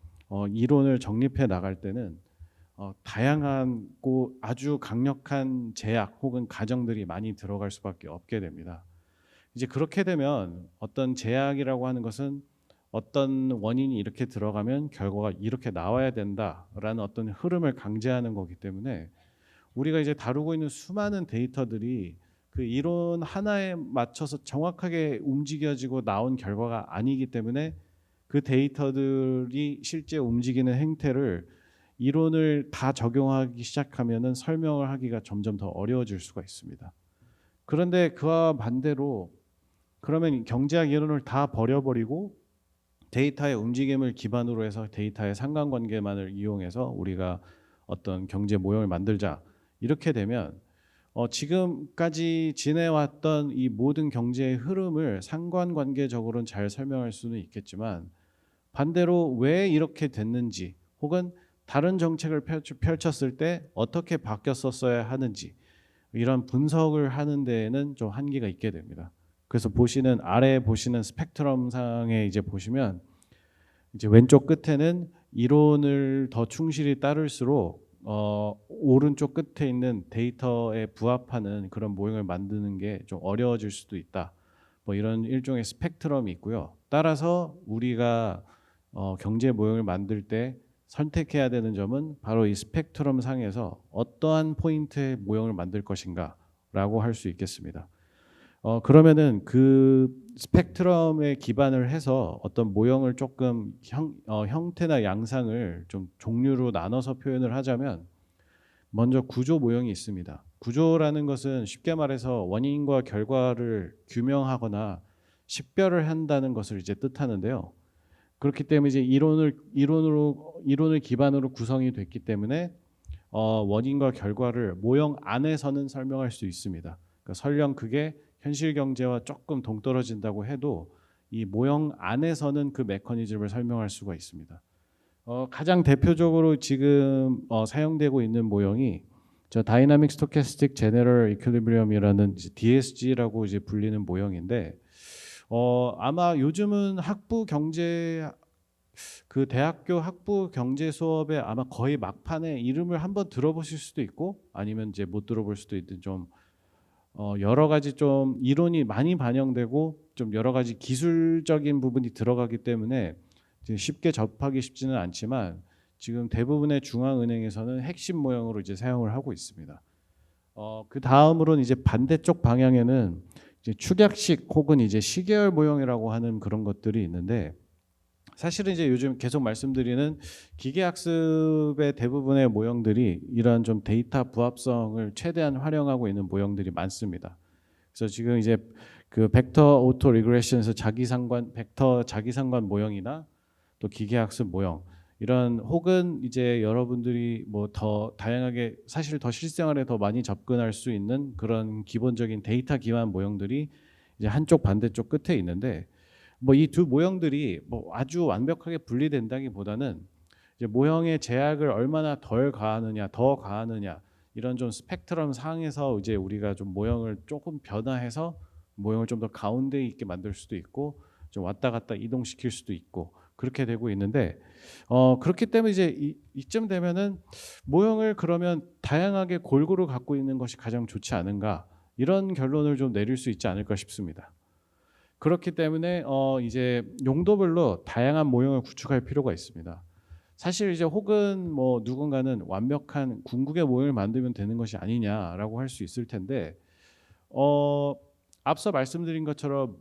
이론을 정립해 나갈 때는 다양한 아주 강력한 제약 혹은 가정들이 많이 들어갈 수밖에 없게 됩니다. 이제 그렇게 되면 어떤 제약이라고 하는 것은 어떤 원인이 이렇게 들어가면 결과가 이렇게 나와야 된다라는 어떤 흐름을 강제하는 거기 때문에 우리가 이제 다루고 있는 수많은 데이터들이 그 이론 하나에 맞춰서 정확하게 움직여지고 나온 결과가 아니기 때문에 그 데이터들이 실제 움직이는 행태를 이론을 다 적용하기 시작하면은 설명을 하기가 점점 더 어려워질 수가 있습니다. 그런데 그와 반대로 그러면 경제학 이론을 다 버려버리고 데이터의 움직임을 기반으로 해서 데이터의 상관관계만을 이용해서 우리가 어떤 경제 모형을 만들자. 이렇게 되면 지금까지 지내왔던 이 모든 경제의 흐름을 상관관계적으로는 잘 설명할 수는 있겠지만 반대로 왜 이렇게 됐는지 혹은 다른 정책을 펼쳤을 때 어떻게 바뀌었었어야 하는지 이런 분석을 하는 데에는 좀 한계가 있게 됩니다. 그래서 아래에 보시는 스펙트럼 상에 이제 보시면 이제 왼쪽 끝에는 이론을 더 충실히 따를수록 오른쪽 끝에 있는 데이터에 부합하는 그런 모형을 만드는 게 좀 어려워질 수도 있다. 뭐 이런 일종의 스펙트럼이 있고요. 따라서 우리가 경제 모형을 만들 때 선택해야 되는 점은 바로 이 스펙트럼 상에서 어떠한 포인트의 모형을 만들 것인가라고 할 수 있겠습니다. 그러면은 그 스펙트럼에 기반을 해서 어떤 모형을 조금 형태나 양상을 좀 종류로 나눠서 표현을 하자면 먼저 구조 모형이 있습니다. 구조라는 것은 쉽게 말해서 원인과 결과를 규명하거나 식별을 한다는 것을 이제 뜻하는데요. 그렇기 때문에 이제 이론을 기반으로 구성이 됐기 때문에 원인과 결과를 모형 안에서는 설명할 수 있습니다. 그러니까 설령 그게 현실 경제와 조금 동떨어진다고 해도 이 모형 안에서는 그 메커니즘을 설명할 수가 있습니다. 가장 대표적으로 지금 사용되고 있는 모형이 저 다이나믹 스토캐스틱 제너럴 이퀄리브리엄이라는 DSG라고 이제 불리는 모형인데 아마 요즘은 그 대학교 학부 경제 수업에 아마 거의 막판에 이름을 한번 들어보실 수도 있고 아니면 이제 못 들어볼 수도 있는 좀 여러 가지 좀 이론이 많이 반영되고 좀 여러 가지 기술적인 부분이 들어가기 때문에 쉽게 접하기 쉽지는 않지만 지금 대부분의 중앙은행에서는 핵심 모형으로 이제 사용을 하고 있습니다. 그 다음으로는 이제 반대쪽 방향에는 이제 축약식 혹은 이제 시계열 모형이라고 하는 그런 것들이 있는데 사실은 이제 요즘 계속 말씀드리는 기계학습의 대부분의 모형들이 이러한 좀 데이터 부합성을 최대한 활용하고 있는 모형들이 많습니다. 그래서 지금 이제 그 벡터 오토 리그레션에서 벡터 자기상관 모형이나 또 기계학습 모형 이런 혹은 이제 여러분들이 뭐 더 다양하게 사실 더 실생활에 더 많이 접근할 수 있는 그런 기본적인 데이터 기반 모형들이 이제 한쪽 반대쪽 끝에 있는데 뭐 이 두 모형들이 뭐 아주 완벽하게 분리된다기보다는 이제 모형의 제약을 얼마나 더 가하느냐 이런 좀 스펙트럼 상에서 이제 우리가 좀 모형을 조금 변화해서 모형을 좀 더 가운데 있게 만들 수도 있고 좀 왔다 갔다 이동시킬 수도 있고 그렇게 되고 있는데 그렇기 때문에 이제 이쯤 되면은 모형을 그러면 다양하게 골고루 갖고 있는 것이 가장 좋지 않은가 이런 결론을 좀 내릴 수 있지 않을까 싶습니다. 그렇기 때문에 이제 용도별로 다양한 모형을 구축할 필요가 있습니다. 사실 이제 혹은 뭐 누군가는 완벽한 궁극의 모형을 만들면 되는 것이 아니냐라고 할 수 있을 텐데 앞서 말씀드린 것처럼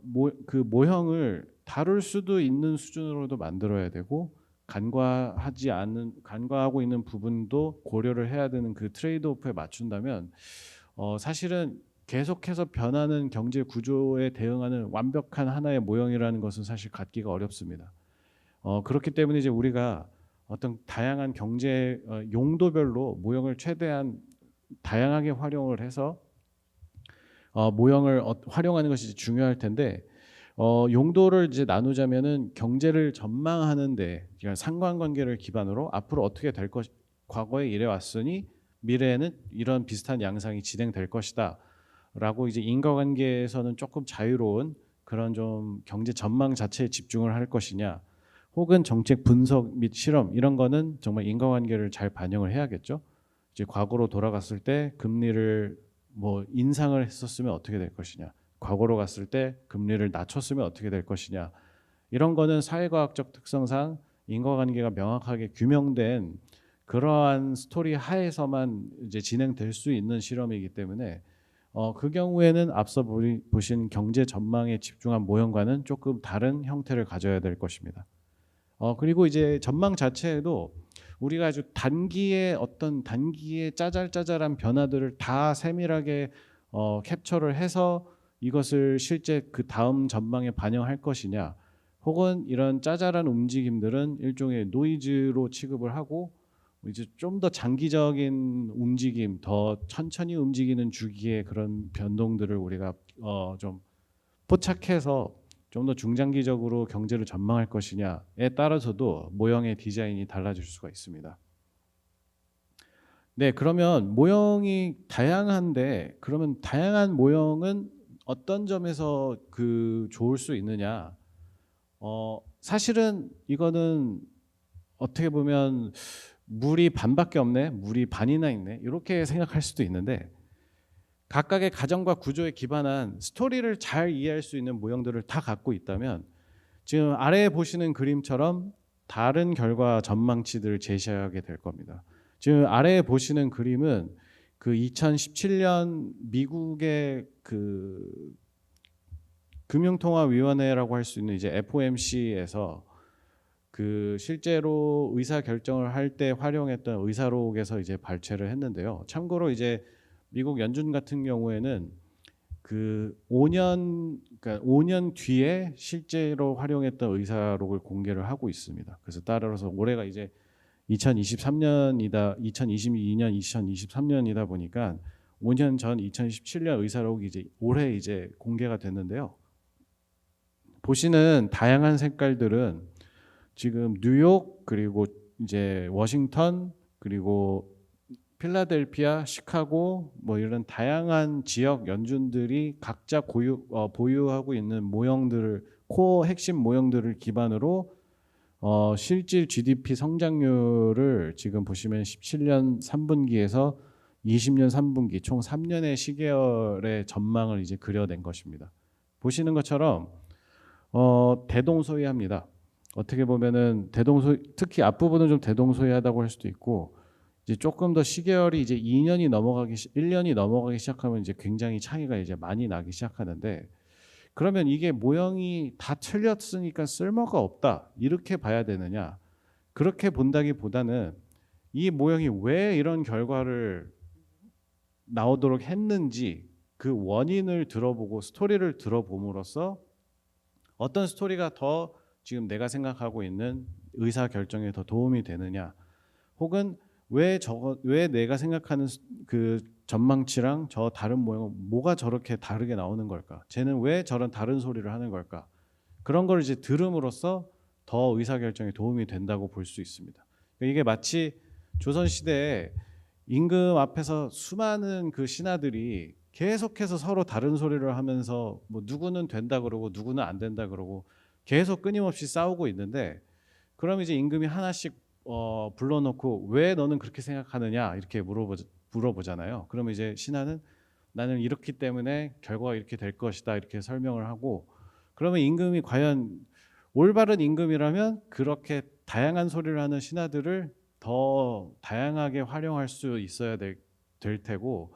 그 모형을 다룰 수도 있는 수준으로도 만들어야 되고 간과하고 있는 부분도 고려를 해야 되는 그 트레이드오프에 맞춘다면 사실은 계속해서 변하는 경제 구조에 대응하는 완벽한 하나의 모형이라는 것은 사실 갖기가 어렵습니다. 그렇기 때문에 이제 우리가 어떤 다양한 경제 용도별로 모형을 최대한 다양하게 활용을 해서 모형을 활용하는 것이 중요할 텐데 용도를 이제 나누자면은 경제를 전망하는데 그러니까 상관관계를 기반으로 앞으로 어떻게 될 것, 과거에 이래 왔으니 미래에는 이런 비슷한 양상이 진행될 것이다라고 이제 인과관계에서는 조금 자유로운 그런 좀 경제 전망 자체에 집중을 할 것이냐, 혹은 정책 분석 및 실험 이런 거는 정말 인과관계를 잘 반영을 해야겠죠. 이제 과거로 돌아갔을 때 금리를 뭐 인상을 했었으면 어떻게 될 것이냐, 과거로 갔을 때 금리를 낮췄으면 어떻게 될 것이냐, 이런 거는 사회과학적 특성상 인과관계가 명확하게 규명된 그러한 스토리 하에서만 이제 진행될 수 있는 실험이기 때문에 그 경우에는 앞서 보신 경제 전망에 집중한 모형과는 조금 다른 형태를 가져야 될 것입니다. 그리고 이제 전망 자체에도 우리가 아주 단기에 어떤 단기에 짜잘짜잘한 변화들을 다 세밀하게 캡처를 해서 이것을 실제 그 다음 전망에 반영할 것이냐, 혹은 이런 짜잘한 움직임들은 일종의 노이즈로 취급을 하고 이제 좀 더 장기적인 움직임, 더 천천히 움직이는 주기의 그런 변동들을 우리가 좀 포착해서 좀 더 중장기적으로 경제를 전망할 것이냐에 따라서도 모형의 디자인이 달라질 수가 있습니다. 네, 그러면 모형이 다양한데 그러면 다양한 모형은 어떤 점에서 좋을 수 있느냐? 사실은 이거는 어떻게 보면 물이 반밖에 없네, 물이 반이나 있네, 이렇게 생각할 수도 있는데 각각의 가정과 구조에 기반한 스토리를 잘 이해할 수 있는 모형들을 다 갖고 있다면 지금 아래에 보시는 그림처럼 다른 결과 전망치들을 제시하게 될 겁니다. 지금 아래에 보시는 그림은 그 2017년 미국의 그 금융통화위원회라고 할 수 있는 이제 FOMC에서 그 실제로 의사 결정을 할 때 활용했던 의사록에서 이제 발췌를 했는데요. 참고로 이제 미국 연준 같은 경우에는 그 5년, 그러니까 5년 뒤에 실제로 활용했던 의사록을 공개를 하고 있습니다. 그래서 따라서 올해가 이제 2023년이다, 2022년, 2023년이다 보니까 5년 전 2017년 의사록이 이제 올해 이제 공개가 됐는데요. 보시는 다양한 색깔들은 지금 뉴욕, 그리고 이제 워싱턴, 그리고 필라델피아, 시카고 뭐 이런 다양한 지역 연준들이 각자 보유하고 있는 모형들을, 코어 핵심 모형들을 기반으로 실질 GDP 성장률을 지금 보시면 17년 3분기에서 20년 3분기 총 3년의 시계열의 전망을 이제 그려낸 것입니다. 보시는 것처럼 대동소이합니다. 어떻게 보면은 특히 앞부분은 좀 대동소이하다고 할 수도 있고, 이제 조금 더 시계열이 이제 1년이 넘어가기 시작하면 이제 굉장히 차이가 이제 많이 나기 시작하는데, 그러면 이게 모형이 다 틀렸으니까 쓸모가 없다 이렇게 봐야 되느냐? 그렇게 본다기보다는 이 모형이 왜 이런 결과를 나오도록 했는지 그 원인을 들어보고 스토리를 들어봄으로써 어떤 스토리가 더 지금 내가 생각하고 있는 의사 결정에 더 도움이 되느냐, 혹은 왜 내가 생각하는 그 전망치랑 저 다른 모형은 뭐가 저렇게 다르게 나오는 걸까? 쟤는 왜 저런 다른 소리를 하는 걸까? 그런 걸 이제 들음으로써 더 의사 결정에 도움이 된다고 볼 수 있습니다. 이게 마치 조선 시대에 임금 앞에서 수많은 그 신하들이 계속해서 서로 다른 소리를 하면서 뭐 누구는 된다 그러고 누구는 안 된다 그러고 계속 끊임없이 싸우고 있는데, 그럼 이제 임금이 하나씩 불러놓고 왜 너는 그렇게 생각하느냐 이렇게 물어보잖아요. 그러면 이제 신하는 나는 이렇기 때문에 결과가 이렇게 될 것이다 이렇게 설명을 하고, 그러면 임금이 과연 올바른 임금이라면 그렇게 다양한 소리를 하는 신하들을 더 다양하게 활용할 수 있어야 될 테고,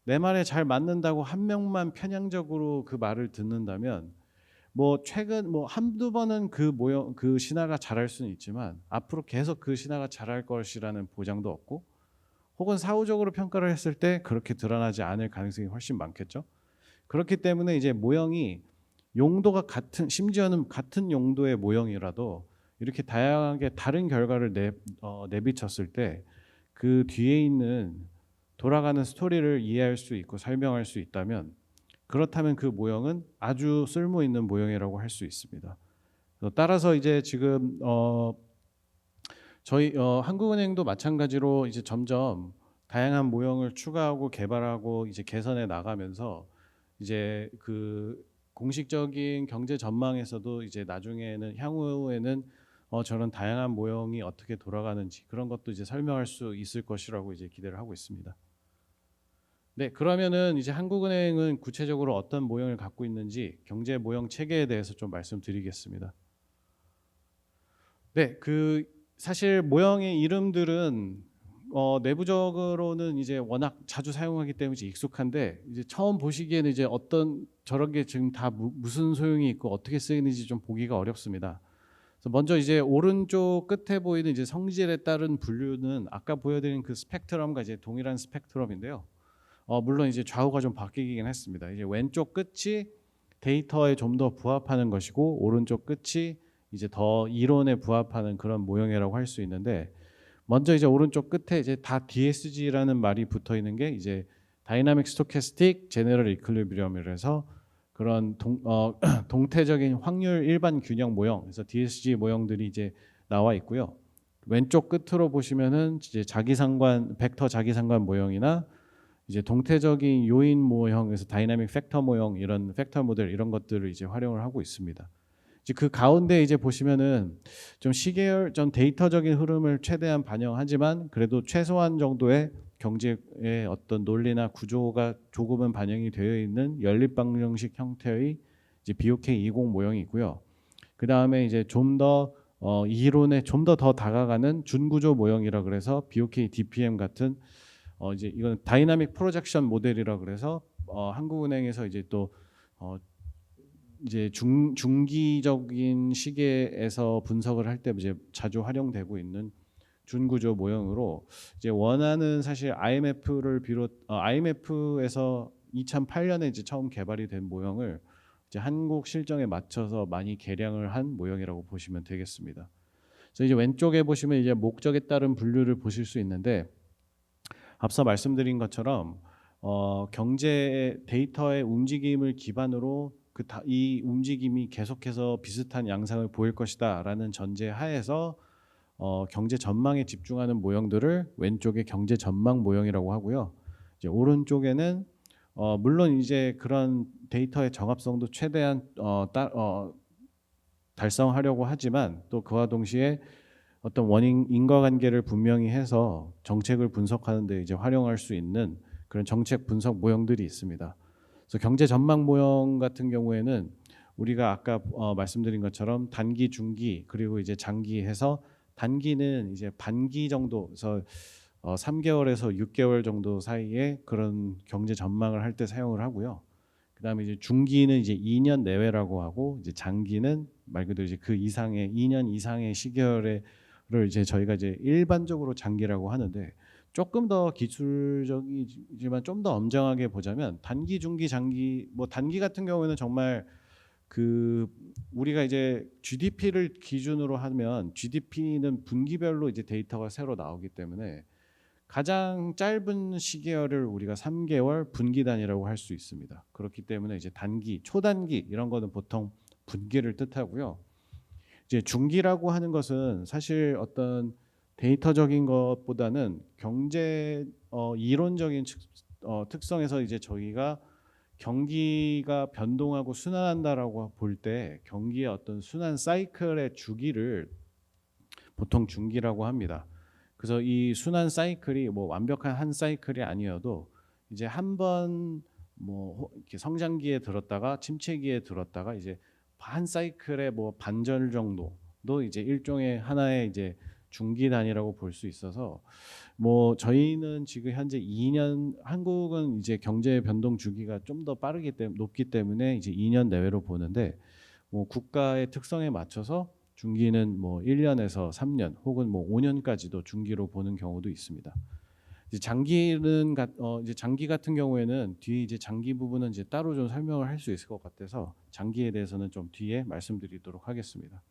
내 말에 잘 맞는다고 한 명만 편향적으로 그 말을 듣는다면 뭐 최근 뭐 한두 번은 그 신하가 잘할 수는 있지만 앞으로 계속 그 신하가 잘할 것이라는 보장도 없고, 혹은 사후적으로 평가를 했을 때 그렇게 드러나지 않을 가능성이 훨씬 많겠죠. 그렇기 때문에 이제 모형이 용도가 심지어는 같은 용도의 모형이라도 이렇게 다양하게 다른 결과를 내비쳤을 때 그 뒤에 있는 돌아가는 스토리를 이해할 수 있고 설명할 수 있다면, 그렇다면 그 모형은 아주 쓸모 있는 모형이라고 할 수 있습니다. 따라서 이제 지금 저희 한국은행도 마찬가지로 이제 점점 다양한 모형을 추가하고 개발하고 이제 개선해 나가면서 이제 그 공식적인 경제 전망에서도 이제 나중에는 향후에는 저런 다양한 모형이 어떻게 돌아가는지 그런 것도 이제 설명할 수 있을 것이라고 이제 기대를 하고 있습니다. 네, 그러면은 이제 한국은행은 구체적으로 어떤 모형을 갖고 있는지 경제 모형 체계에 대해서 좀 말씀드리겠습니다. 네, 그 사실 모형의 이름들은 내부적으로는 이제 워낙 자주 사용하기 때문에 이제 익숙한데, 이제 처음 보시기에는 이제 어떤 저런 게 지금 다 무슨 소용이 있고 어떻게 쓰이는지 좀 보기가 어렵습니다. 그래서 먼저 이제 오른쪽 끝에 보이는 이제 성질에 따른 분류는 아까 보여드린 그 스펙트럼과 이제 동일한 스펙트럼인데요. 물론 이제 좌우가 좀 바뀌긴 했습니다. 이제 왼쪽 끝이 데이터에 좀 더 부합하는 것이고 오른쪽 끝이 이제 더 이론에 부합하는 그런 모형이라고 할 수 있는데, 먼저 이제 오른쪽 끝에 이제 다 DSG라는 말이 붙어 있는 게 이제 다이나믹 스토캐스틱 제너럴 이퀄리브리엄이라 해서 그런 동태적인 확률 일반 균형 모형, 그래서 DSG 모형들이 이제 나와 있고요. 왼쪽 끝으로 보시면은 이제 자기상관 벡터 자기상관 모형이나 이제 동태적인 요인 모형에서 다이나믹 팩터 모형, 이런 팩터 모델 이런 것들을 이제 활용을 하고 있습니다. 이제 그 가운데 이제 보시면은 좀 시계열 좀 데이터적인 흐름을 최대한 반영하지만 그래도 최소한 정도의 경제의 어떤 논리나 구조가 조금은 반영이 되어 있는 연립 방정식 형태의 이제 BOK 20 모형이 있고요. 그 다음에 이제 좀 더 이론에 좀 더 다가가는 준구조 모형이라 그래서 BOK DPM 같은 이제 이건 다이나믹 프로젝션 모델이라 그래서 한국은행에서 이제 또 이제 중기적인 시계에서 분석을 할 때 이제 자주 활용되고 있는 준구조 모형으로 이제 원하는 사실 IMF에서 2008년에 이제 처음 개발이 된 모형을 이제 한국 실정에 맞춰서 많이 개량을 한 모형이라고 보시면 되겠습니다. 그래서 이제 왼쪽에 보시면 이제 목적에 따른 분류를 보실 수 있는데, 앞서 말씀드린 것처럼 경제 데이터의 움직임을 기반으로 이 움직임이 계속해서 비슷한 양상을 보일 것이다라는 전제 하에서 경제 전망에 집중하는 모형들을 왼쪽에 경제 전망 모형이라고 하고요. 이제 오른쪽에는 물론 이제 그런 데이터의 정합성도 최대한 달성하려고 하지만 또 그와 동시에 어떤 원인 인과관계를 분명히 해서 정책을 분석하는 데 이제 활용할 수 있는 그런 정책 분석 모형들이 있습니다. 그래서 경제 전망 모형 같은 경우에는 우리가 아까 말씀드린 것처럼 단기, 중기 그리고 이제 장기 해서, 단기는 이제 반기 정도, 그래서 3개월에서 6개월 정도 사이에 그런 경제 전망을 할 때 사용을 하고요. 그다음에 이제 중기는 이제 2년 내외라고 하고, 이제 장기는 말 그대로 이제 그 이상의 2년 이상의 시계열을 이제 저희가 이제 일반적으로 장기라고 하는데, 조금 더 기술적이지만 좀 더 엄정하게 보자면 단기, 중기, 장기, 뭐 단기 같은 경우에는 정말 그 우리가 이제 GDP를 기준으로 하면 GDP는 분기별로 이제 데이터가 새로 나오기 때문에 가장 짧은 시계열을 우리가 3개월 분기 단위라고 할 수 있습니다. 그렇기 때문에 이제 단기, 초단기 이런 거는 보통 분기를 뜻하고요. 이제 중기라고 하는 것은 사실 어떤 데이터적인 것보다는 경제 이론적인 특성에서 이제 저희가 경기가 변동하고 순환한다라고 볼 때 경기의 어떤 순환 사이클의 주기를 보통 중기라고 합니다. 그래서 이 순환 사이클이 뭐 완벽한 한 사이클이 아니어도 이제 한번 뭐 이렇게 성장기에 들었다가 침체기에 들었다가 이제 한 사이클의 뭐 반절 정도도 이제 일종의 하나의 이제 중기 단위라고 볼 수 있어서, 뭐 저희는 지금 현재 2년, 한국은 이제 경제 변동 주기가 좀 더 높기 때문에 이제 2년 내외로 보는데, 뭐 국가의 특성에 맞춰서 중기는 뭐 1년에서 3년 혹은 뭐 5년까지도 중기로 보는 경우도 있습니다. 이제 이제 장기 같은 경우에는 뒤에 이제 장기 부분은 이제 따로 좀 설명을 할 수 있을 것 같아서 장기에 대해서는 좀 뒤에 말씀드리도록 하겠습니다.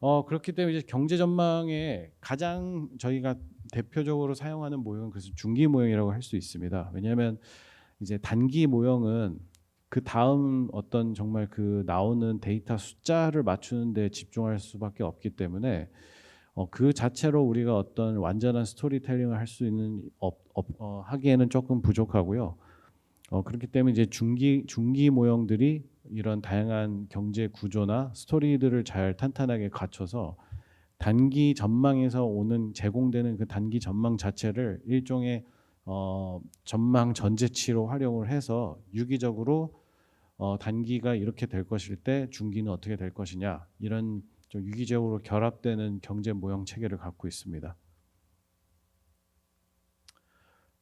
그렇기 때문에 이제 경제 전망에 가장 저희가 대표적으로 사용하는 모형은 그래서 중기 모형이라고 할 수 있습니다. 왜냐하면 이제 단기 모형은 그 다음 어떤 정말 그 나오는 데이터 숫자를 맞추는 데 집중할 수밖에 없기 때문에 그 자체로 우리가 어떤 완전한 스토리텔링을 할 수 있는 하기에는 조금 부족하고요. 그렇기 때문에 이제 중기 모형들이 이런 다양한 경제 구조나 스토리들을 잘 탄탄하게 갖춰서 단기 전망에서 오는 제공되는 그 단기 전망 자체를 일종의 전망 전제치로 활용을 해서 유기적으로 단기가 이렇게 될 것일 때 중기는 어떻게 될 것이냐, 이런 좀 유기적으로 결합되는 경제 모형 체계를 갖고 있습니다.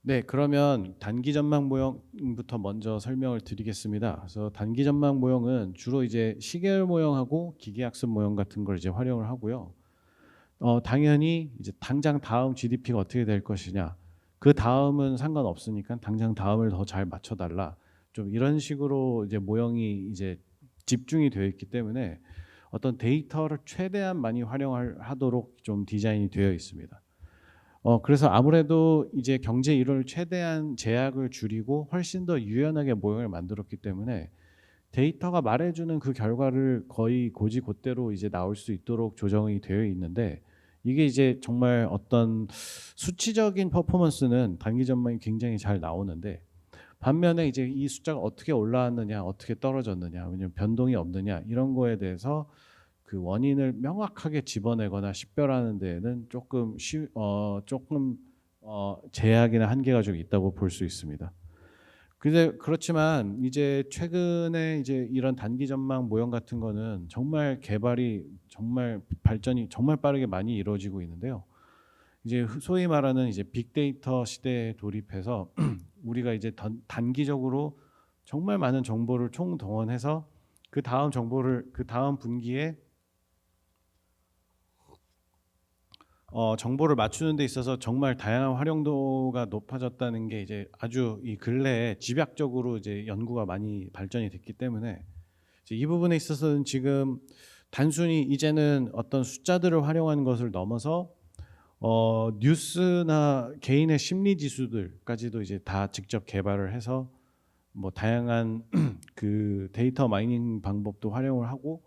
네, 그러면 단기 전망 모형부터 먼저 설명을 드리겠습니다. 그래서 단기 전망 모형은 주로 이제 시계열 모형하고 기계학습 모형 같은 걸 이제 활용을 하고요. 당연히 이제 당장 다음 GDP가 어떻게 될 것이냐, 그 다음은 상관없으니까 당장 다음을 더 잘 맞춰달라, 좀 이런 식으로 이제 모형이 이제 집중이 되어 있기 때문에 어떤 데이터를 최대한 많이 활용하도록 좀 디자인이 되어 있습니다. 그래서 아무래도 이제 경제 이론을 최대한 제약을 줄이고 훨씬 더 유연하게 모형을 만들었기 때문에 데이터가 말해주는 그 결과를 거의 곧이곧대로 이제 나올 수 있도록 조정이 되어 있는데, 이게 이제 정말 어떤 수치적인 퍼포먼스는 단기 전망이 굉장히 잘 나오는데, 반면에 이제 이 숫자가 어떻게 올라왔느냐, 어떻게 떨어졌느냐, 왜냐면 변동이 없느냐, 이런 거에 대해서 그 원인을 명확하게 집어내거나 식별하는 데에는 조금 제약이나 한계가 좀 있다고 볼 수 있습니다. 근데 그렇지만 이제 최근에 이제 이런 단기 전망 모형 같은 거는 정말 개발이 정말 발전이 정말 빠르게 많이 이루어지고 있는데요. 이제 소위 말하는 이제 빅데이터 시대에 돌입해서 우리가 이제 단기적으로 정말 많은 정보를 총동원해서 그 다음 정보를 그 다음 분기에 정보를 맞추는 데 있어서 정말 다양한 활용도가 높아졌다는 게 이제 아주 이 근래에 집약적으로 이제 연구가 많이 발전이 됐기 때문에 이제 이 부분에 있어서는 지금 단순히 이제는 어떤 숫자들을 활용하는 것을 넘어서 뉴스나 개인의 심리 지수들까지도 이제 다 직접 개발을 해서 뭐 다양한 그 데이터 마이닝 방법도 활용을 하고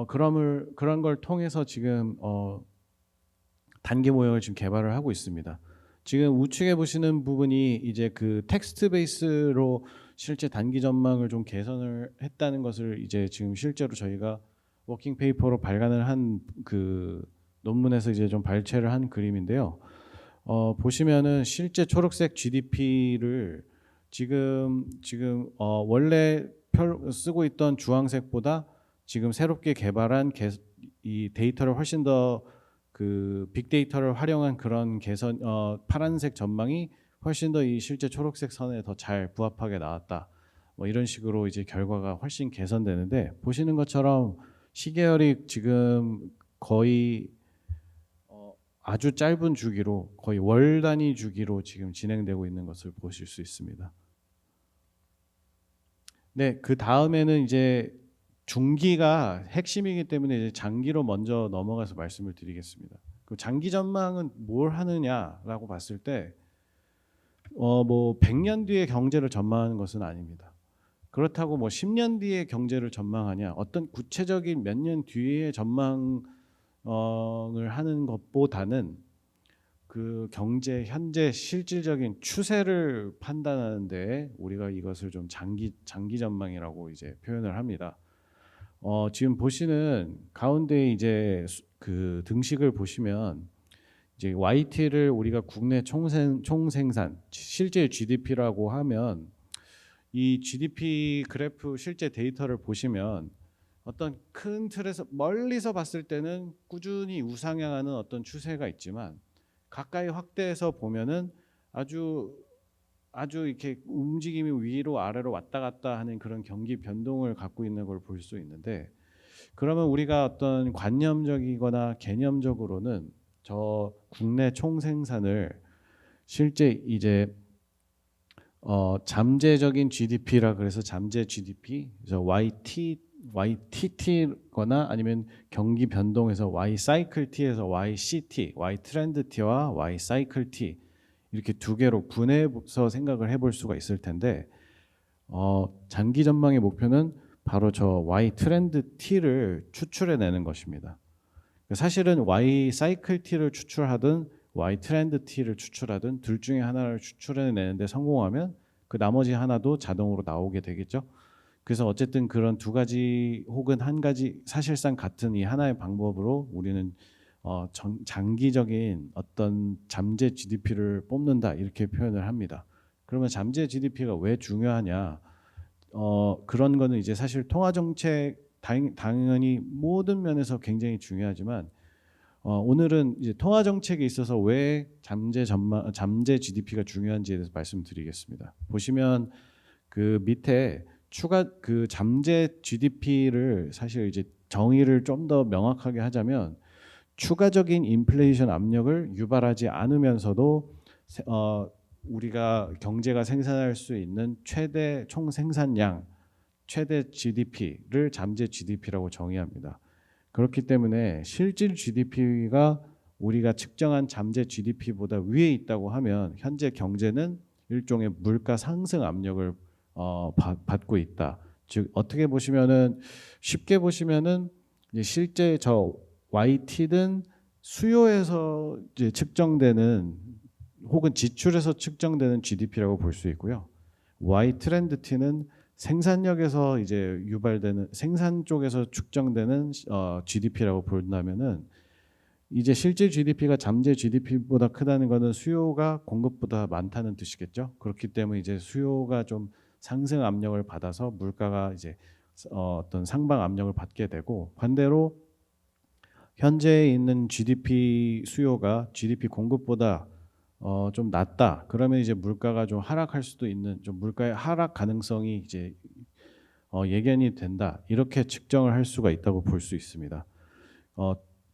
그런 걸 통해서 지금 단기 모형을 지금 개발을 하고 있습니다. 지금 우측에 보시는 부분이 이제 그 텍스트 베이스로 실제 단기 전망을 좀 개선을 했다는 것을 이제 지금 실제로 저희가 워킹 페이퍼로 발간을 한 그 논문에서 이제 좀 발췌를 한 그림인데요. 보시면은 실제 초록색 GDP를 지금 원래 쓰고 있던 주황색보다 지금 새롭게 개발한 이 데이터를 훨씬 더 그 빅데이터를 활용한 그런 개선 파란색 전망이 훨씬 더 이 실제 초록색 선에 더 잘 부합하게 나왔다. 뭐 이런 식으로 이제 결과가 훨씬 개선되는데, 보시는 것처럼 시계열이 지금 거의 아주 짧은 주기로 거의 월 단위 주기로 지금 진행되고 있는 것을 보실 수 있습니다. 네, 그 다음에는 이제 중기가 핵심이기 때문에 이제 장기로 먼저 넘어가서 말씀을 드리겠습니다. 그 장기 전망은 뭘 하느냐라고 봤을 때 뭐 100년 뒤의 경제를 전망하는 것은 아닙니다. 그렇다고 뭐 10년 뒤의 경제를 전망하냐, 어떤 구체적인 몇 년 뒤의 전망을 하는 것보다는 그 경제 현재 실질적인 추세를 판단하는 데 우리가 이것을 좀 장기 전망이라고 이제 표현을 합니다. 지금 보시는 가운데 이제 그 등식을 보시면 이제 YT를 우리가 국내 총생산 실제 GDP라고 하면, 이 GDP 그래프 실제 데이터를 보시면 어떤 큰 틀에서 멀리서 봤을 때는 꾸준히 우상향하는 어떤 추세가 있지만 가까이 확대해서 보면은 아주 이렇게 움직임이 위로 아래로 왔다 갔다 하는 그런 경기 변동을 갖고 있는 걸 볼 수 있는데, 그러면 우리가 어떤 관념적이거나 개념적으로는 저 국내 총생산을 실제 이제 잠재적인 GDP라 그래서 잠재 GDP, 그래서 YT YTT거나 아니면 경기 변동에서 Y 사이클 T에서 YCT, Y 트렌드 T와 Y 사이클 T 이렇게 두 개로 분해해서 생각을 해볼 수가 있을 텐데 장기 전망의 목표는 바로 저 Y 트렌드 T를 추출해내는 것입니다. 사실은 Y 사이클 T를 추출하든 Y 트렌드 T를 추출하든 둘 중에 하나를 추출해내는데 성공하면 그 나머지 하나도 자동으로 나오게 되겠죠. 그래서 어쨌든 그런 두 가지 혹은 한 가지 사실상 같은 이 하나의 방법으로 우리는 장기적인 어떤 잠재 GDP를 뽑는다 이렇게 표현을 합니다. 그러면 잠재 GDP가 왜 중요하냐? 그런 거는 이제 사실 통화 정책 당연히 모든 면에서 굉장히 중요하지만 오늘은 이제 통화 정책에 있어서 왜 잠재 GDP가 중요한지에 대해서 말씀드리겠습니다. 보시면 그 밑에 추가 그 잠재 GDP를 사실 이제 정의를 좀 더 명확하게 하자면 추가적인 인플레이션 압력을 유발하지 않으면서도 우리가 경제가 생산할 수 있는 최대 총 생산량, 최대 GDP를 잠재 GDP라고 정의합니다. 그렇기 때문에 실질 GDP가 우리가 측정한 잠재 GDP보다 위에 있다고 하면 현재 경제는 일종의 물가 상승 압력을 받고 있다. 즉 어떻게 보시면은 쉽게 보시면은 실제 저 YT는 수요에서 이제 측정되는 혹은 지출에서 측정되는 GDP라고 볼 수 있고요. Y 트렌드 T는 생산력에서 이제 유발되는 생산 쪽에서 측정되는 GDP라고 본다면은 이제 실제 GDP가 잠재 GDP보다 크다는 것은 수요가 공급보다 많다는 뜻이겠죠. 그렇기 때문에 이제 수요가 좀 상승 압력을 받아서 물가가 이제 어떤 상방 압력을 받게 되고 반대로 현재 있는 GDP 수요가 GDP 공급보다 좀 낮다. 그러면 이제 물가가 좀 하락할 수도 있는 좀 물가의 하락 가능성이 이제 예견이 된다. 이렇게 측정을 할 수가 있다고 볼 수 있습니다.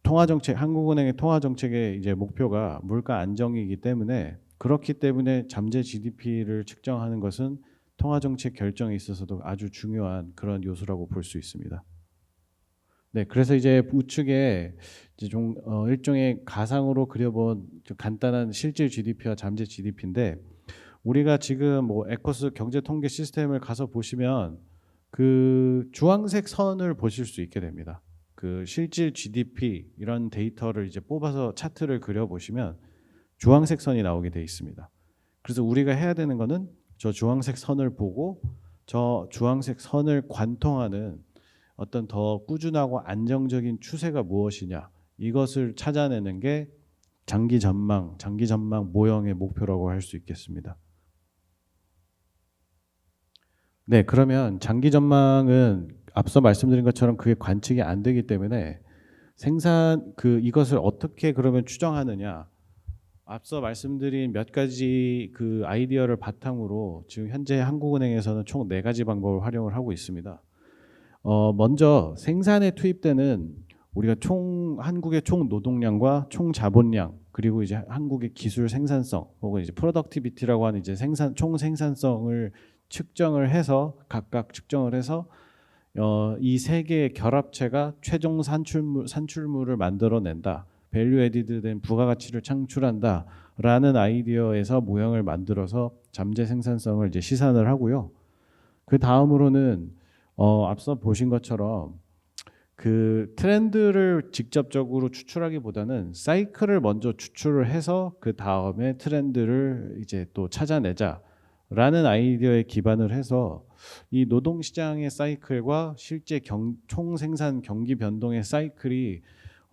통화 정책 한국은행의 통화 정책의 이제 목표가 물가 안정이기 때문에 그렇기 때문에 잠재 GDP를 측정하는 것은 통화 정책 결정에 있어서도 아주 중요한 그런 요소라고 볼 수 있습니다. 네, 그래서 이제 우측에 이제 좀 일종의 가상으로 그려본 좀 간단한 실질 GDP와 잠재 GDP인데 우리가 지금 뭐 에코스 경제 통계 시스템을 가서 보시면 그 주황색 선을 보실 수 있게 됩니다. 그 실질 GDP 이런 데이터를 이제 뽑아서 차트를 그려 보시면 주황색 선이 나오게 돼 있습니다. 그래서 우리가 해야 되는 거는 저 주황색 선을 보고 저 주황색 선을 관통하는 어떤 더 꾸준하고 안정적인 추세가 무엇이냐 이것을 찾아내는 게 장기 전망 모형의 목표라고 할 수 있겠습니다. 네, 그러면 장기 전망은 앞서 말씀드린 것처럼 그게 관측이 안 되기 때문에 이것을 어떻게 그러면 추정하느냐? 앞서 말씀드린 몇 가지 그 아이디어를 바탕으로 지금 현재 한국은행에서는 총 4가지 방법을 활용을 하고 있습니다. 먼저 생산에 투입되는 우리가 한국의 총 노동량과 총 자본량 그리고 이제 한국의 기술 생산성 혹은 이제 프로덕티비티라고 하는 이제 총 생산성을 측정을 해서 각각 측정을 해서 이 세 개의 결합체가 최종 산출물을 만들어낸다. 밸류 에디드된 부가가치를 창출한다라는 아이디어에서 모형을 만들어서 잠재 생산성을 이제 시산을 하고요. 그 다음으로는 앞서 보신 것처럼 그 트렌드를 직접적으로 추출하기보다는 사이클을 먼저 추출을 해서 그 다음에 트렌드를 이제 또 찾아내자라는 아이디어에 기반을 해서 이 노동시장의 사이클과 실제 총생산 경기 변동의 사이클이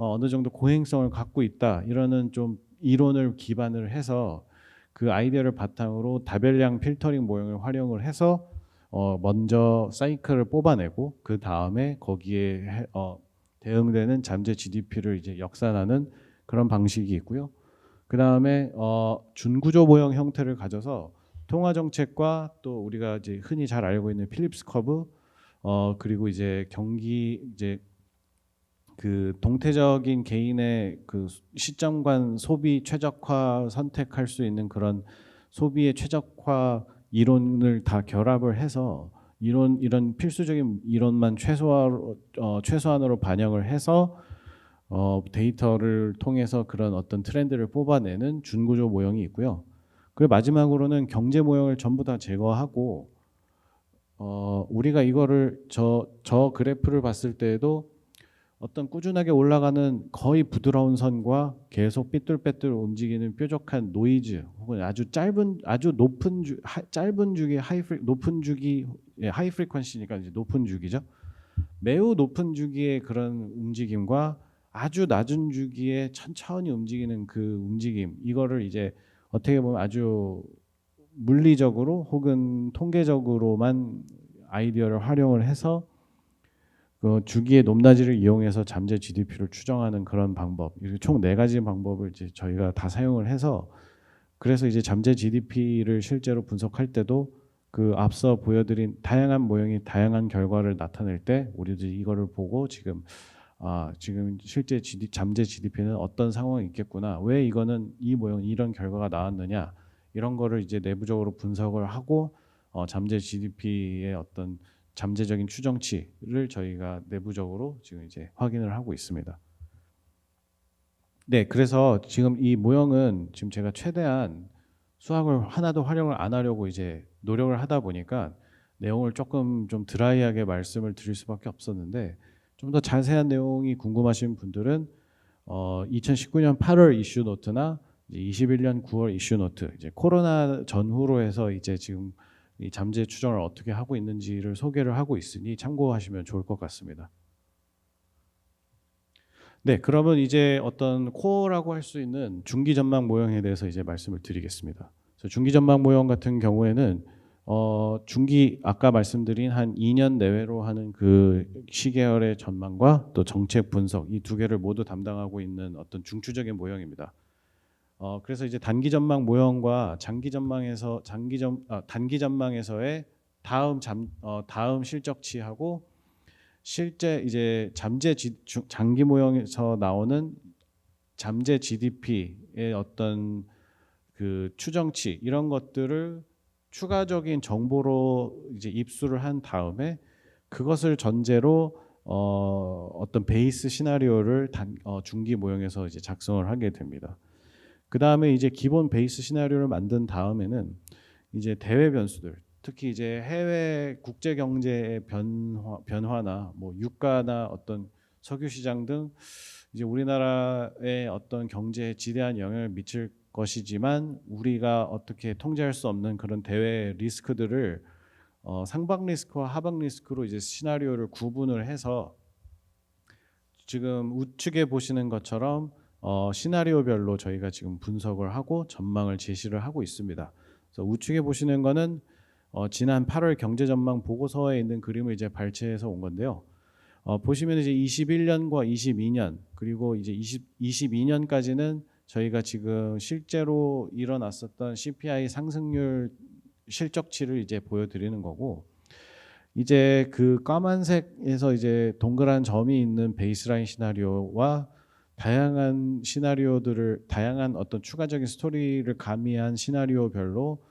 어느 정도 고행성을 갖고 있다 이러는 좀 이론을 기반을 해서 그 아이디어를 바탕으로 다별량 필터링 모형을 활용을 해서 먼저 사이클을 뽑아내고 그 다음에 거기에 대응되는 잠재 GDP를 이제 역산하는 그런 방식이 있고요. 그 다음에 준구조 모형 형태를 가져서 통화 정책과 또 우리가 이제 흔히 잘 알고 있는 필립스 커브 그리고 이제 그 동태적인 개인의 그 시점간 소비 최적화 선택할 수 있는 그런 소비의 최적화 이론을 다 결합을 해서 이런 필수적인 이론만 최소한으로 반영을 해서 데이터를 통해서 그런 어떤 트렌드를 뽑아내는 준구조 모형이 있고요. 그리고 마지막으로는 경제 모형을 전부 다 제거하고 우리가 이거를 저 그래프를 봤을 때에도 어떤 꾸준하게 올라가는 거의 부드러운 선과 계속 삐뚤빼뚤 움직이는 뾰족한 노이즈 혹은 아주 짧은 주기 높은 주기 하이 프리퀀시니까 이제 높은 주기죠. 매우 높은 주기의 그런 움직임과 아주 낮은 주기에 천천히 움직이는 그 움직임, 이거를 이제 어떻게 보면 아주 물리적으로 혹은 통계적으로만 아이디어를 활용을 해서 그 주기의 높낮이를 이용해서 잠재 GDP를 추정하는 그런 방법, 총 4가지 방법을 이제 저희가 다 사용을 해서, 그래서 이제 잠재 GDP를 실제로 분석할 때도 그 앞서 보여드린 다양한 모형이 다양한 결과를 나타낼 때 우리들이 이거를 보고 지금 실제 잠재 GDP는 어떤 상황이 있겠구나, 왜 이거는 이 모형 이런 결과가 나왔느냐, 이런 거를 이제 내부적으로 분석을 하고 잠재 GDP의 어떤 잠재적인 추정치를 저희가 내부적으로 지금 이제 확인을 하고 있습니다. 네, 그래서 지금 이 모형은 지금 제가 최대한 수학을 하나도 활용을 안 하려고 이제 노력을 하다 보니까 내용을 조금 좀 드라이하게 말씀을 드릴 수밖에 없었는데, 좀 더 자세한 내용이 궁금하신 분들은 2019년 8월 이슈 노트나 이제 21년 9월 이슈 노트, 이제 코로나 전후로 해서 이제 지금 이 잠재 추정을 어떻게 하고 있는지를 소개를 하고 있으니 참고하시면 좋을 것 같습니다. 네, 그러면 이제 어떤 코어라고 할 수 있는 중기 전망 모형에 대해서 이제 말씀을 드리겠습니다. 그래서 중기 전망 모형 같은 경우에는 중기 아까 말씀드린 한 2년 내외로 하는 그 시계열의 전망과 또 정책 분석, 이 2개를 모두 담당하고 있는 어떤 중추적인 모형입니다. 그래서 이제 단기 전망 모형과 단기 전망에서의 다음 실적치하고 실제 이제 장기 모형에서 나오는 잠재 GDP의 어떤 그 추정치, 이런 것들을 추가적인 정보로 이제 입수를 한 다음에 그것을 전제로 어떤 베이스 시나리오를 중기 모형에서 이제 작성을 하게 됩니다. 그 다음에 이제 기본 베이스 시나리오를 만든 다음에는 이제 대외 변수들, 특히 이제 해외 국제 경제의 변화나 뭐 유가나 어떤 석유 시장 등 이제 우리나라의 어떤 경제에 지대한 영향을 미칠 것이지만 우리가 어떻게 통제할 수 없는 그런 대외 리스크들을 상방 리스크와 하방 리스크로 이제 시나리오를 구분을 해서 지금 우측에 보시는 것처럼 시나리오별로 저희가 지금 분석을 하고 전망을 제시를 하고 있습니다. 그래서 우측에 보시는 거는 지난 8월 경제 전망 보고서에 있는 그림을 이제 발췌해서 온 건데요. 보시면 이제 21년과 22년 그리고 이제 22년까지는 저희가 지금 실제로 일어났었던 CPI 상승률 실적치를 이제 보여드리는 거고, 이제 그 까만색에서 이제 동그란 점이 있는 베이스라인 시나리오와 다양한 어떤 추가적인 스토리를 가미한 시나리오별로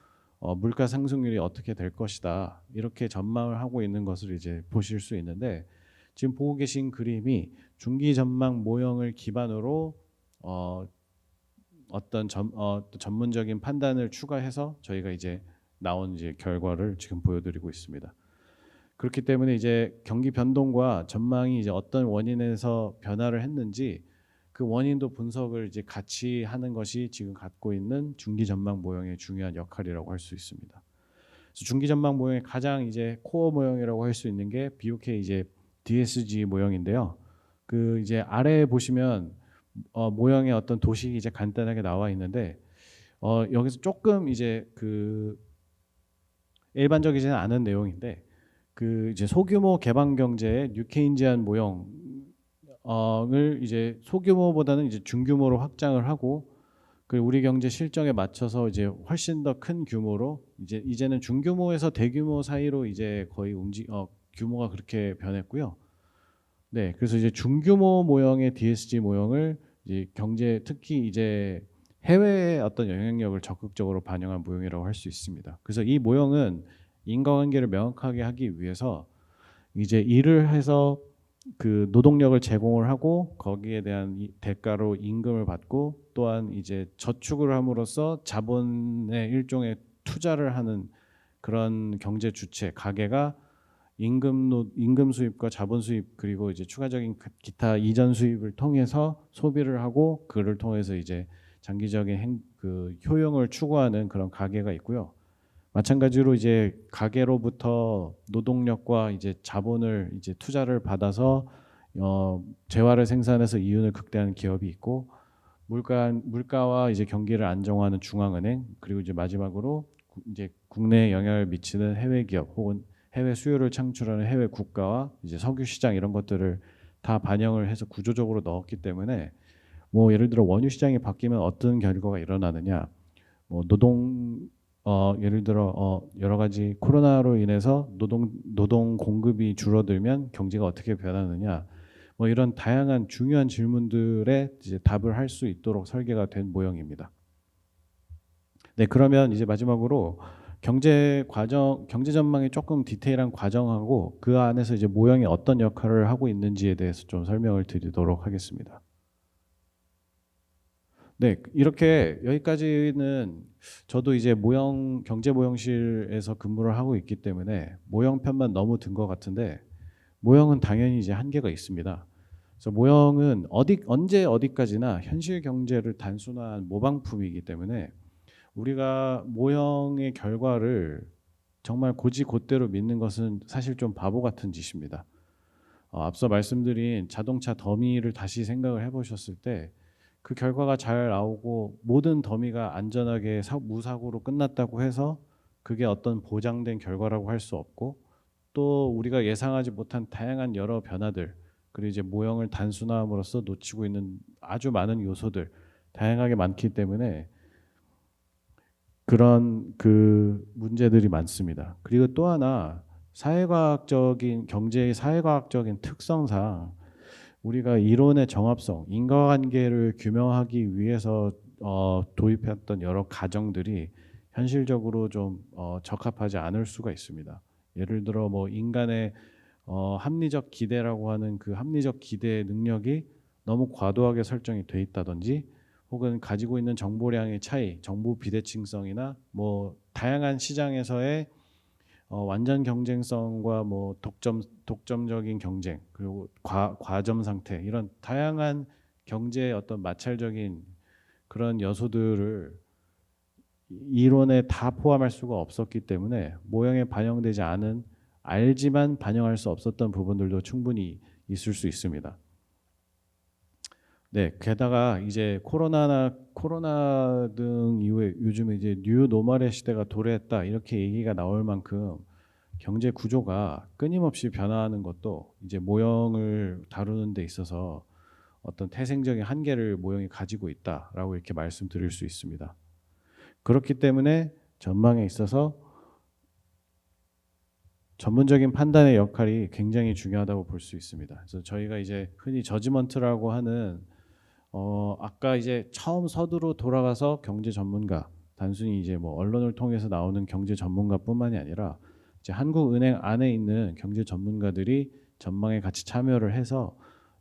물가 상승률이 어떻게 될 것이다, 이렇게 전망을 하고 있는 것을 이제 보실 수 있는데, 지금 보고 계신 그림이 중기 전망 모형을 기반으로 어떤 전문적인 판단을 추가해서 저희가 이제 나온 이제 결과를 지금 보여드리고 있습니다. 그렇기 때문에 이제 경기 변동과 전망이 이제 어떤 원인에서 변화를 했는지 그 원인도 분석을 이제 같이 하는 것이 지금 갖고 있는 중기 전망 모형의 중요한 역할이라고 할 수 있습니다. 그래서 중기 전망 모형의 가장 이제 코어 모형이라고 할 수 있는 게 BOK 이제 DSG 모형인데요. 그 이제 아래에 보시면 모형의 어떤 도식이 이제 간단하게 나와 있는데 여기서 조금 이제 그 일반적이지는 않은 내용인데, 그 이제 소규모 개방 경제의 뉴케인지안 모형을 이제 소규모보다는 이제 중규모로 확장을 하고, 그 우리 경제 실정에 맞춰서 이제 훨씬 더 큰 규모로 이제는 중규모에서 대규모 사이로 이제 거의 규모가 그렇게 변했고요. 네, 그래서 이제 중규모 모형의 DSG 모형을 이제 특히 이제 해외의 어떤 영향력을 적극적으로 반영한 모형이라고 할 수 있습니다. 그래서 이 모형은 인과관계를 명확하게 하기 위해서 이제 일을 해서 그 노동력을 제공을 하고 거기에 대한 대가로 임금을 받고 또한 이제 저축을 함으로써 자본의 일종의 투자를 하는 그런 경제 주체 가계가 임금 수입과 자본 수입 그리고 이제 추가적인 기타 이전 수입을 통해서 소비를 하고 그를 통해서 이제 장기적인 그 효용을 추구하는 그런 가계가 있고요. 마찬가지로 이제 가계로부터 노동력과 이제 자본을 이제 투자를 받아서 재화를 생산해서 이윤을 극대화하는 기업이 있고 물가와 이제 경기를 안정화하는 중앙은행 그리고 이제 마지막으로 이제 국내에 영향을 미치는 해외 기업 혹은 해외 수요를 창출하는 해외 국가와 이제 석유 시장 이런 것들을 다 반영을 해서 구조적으로 넣었기 때문에 뭐 예를 들어 원유 시장이 바뀌면 어떤 결과가 일어나느냐 뭐 예를 들어 여러 가지 코로나로 인해서 노동 공급이 줄어들면 경제가 어떻게 변하느냐 뭐 이런 다양한 중요한 질문들에 이제 답을 할 수 있도록 설계가 된 모형입니다. 네, 그러면 이제 마지막으로 경제 전망의 조금 디테일한 과정하고 그 안에서 이제 모형이 어떤 역할을 하고 있는지에 대해서 좀 설명을 드리도록 하겠습니다. 네, 이렇게 여기까지는 저도 이제 경제 모형실에서 근무를 하고 있기 때문에 모형 편만 너무 든 것 같은데 모형은 당연히 이제 한계가 있습니다. 그래서 모형은 언제 어디까지나 현실 경제를 단순화한 모방품이기 때문에 우리가 모형의 결과를 정말 곧대로 믿는 것은 사실 좀 바보 같은 짓입니다. 앞서 말씀드린 자동차 더미를 다시 생각을 해보셨을 때 그 결과가 잘 나오고 모든 더미가 안전하게 무사고로 끝났다고 해서 그게 어떤 보장된 결과라고 할 수 없고 또 우리가 예상하지 못한 다양한 여러 변화들 그리고 이제 모형을 단순화함으로써 놓치고 있는 아주 많은 요소들 다양하게 많기 때문에 그런 그 문제들이 많습니다. 그리고 또 하나 경제의 사회과학적인 특성상 우리가 이론의 정합성, 인과관계를 규명하기 위해서 도입했던 여러 가정들이 현실적으로 좀 적합하지 않을 수가 있습니다. 예를 들어 뭐 인간의 합리적 기대라고 하는 그 합리적 기대 능력이 너무 과도하게 설정이 돼 있다든지 혹은 가지고 있는 정보량의 차이, 정보 비대칭성이나 뭐 다양한 시장에서의 완전 경쟁성과 뭐 독점적인 경쟁 그리고 과점 상태 이런 다양한 경제의 어떤 마찰적인 그런 요소들을 이론에 다 포함할 수가 없었기 때문에 모형에 반영되지 않은 알지만 반영할 수 없었던 부분들도 충분히 있을 수 있습니다. 네, 게다가 이제 코로나 등 이후에 요즘에 이제 뉴 노멀의 시대가 도래했다 이렇게 얘기가 나올 만큼 경제 구조가 끊임없이 변화하는 것도 이제 모형을 다루는 데 있어서 어떤 태생적인 한계를 모형이 가지고 있다라고 이렇게 말씀드릴 수 있습니다. 그렇기 때문에 전망에 있어서 전문적인 판단의 역할이 굉장히 중요하다고 볼 수 있습니다. 그래서 저희가 이제 흔히 저지먼트라고 하는 아까 이제 처음 서두로 돌아가서 경제 전문가 단순히 이제 뭐 언론을 통해서 나오는 경제 전문가뿐만이 아니라 이제 한국은행 안에 있는 경제 전문가들이 전망에 같이 참여를 해서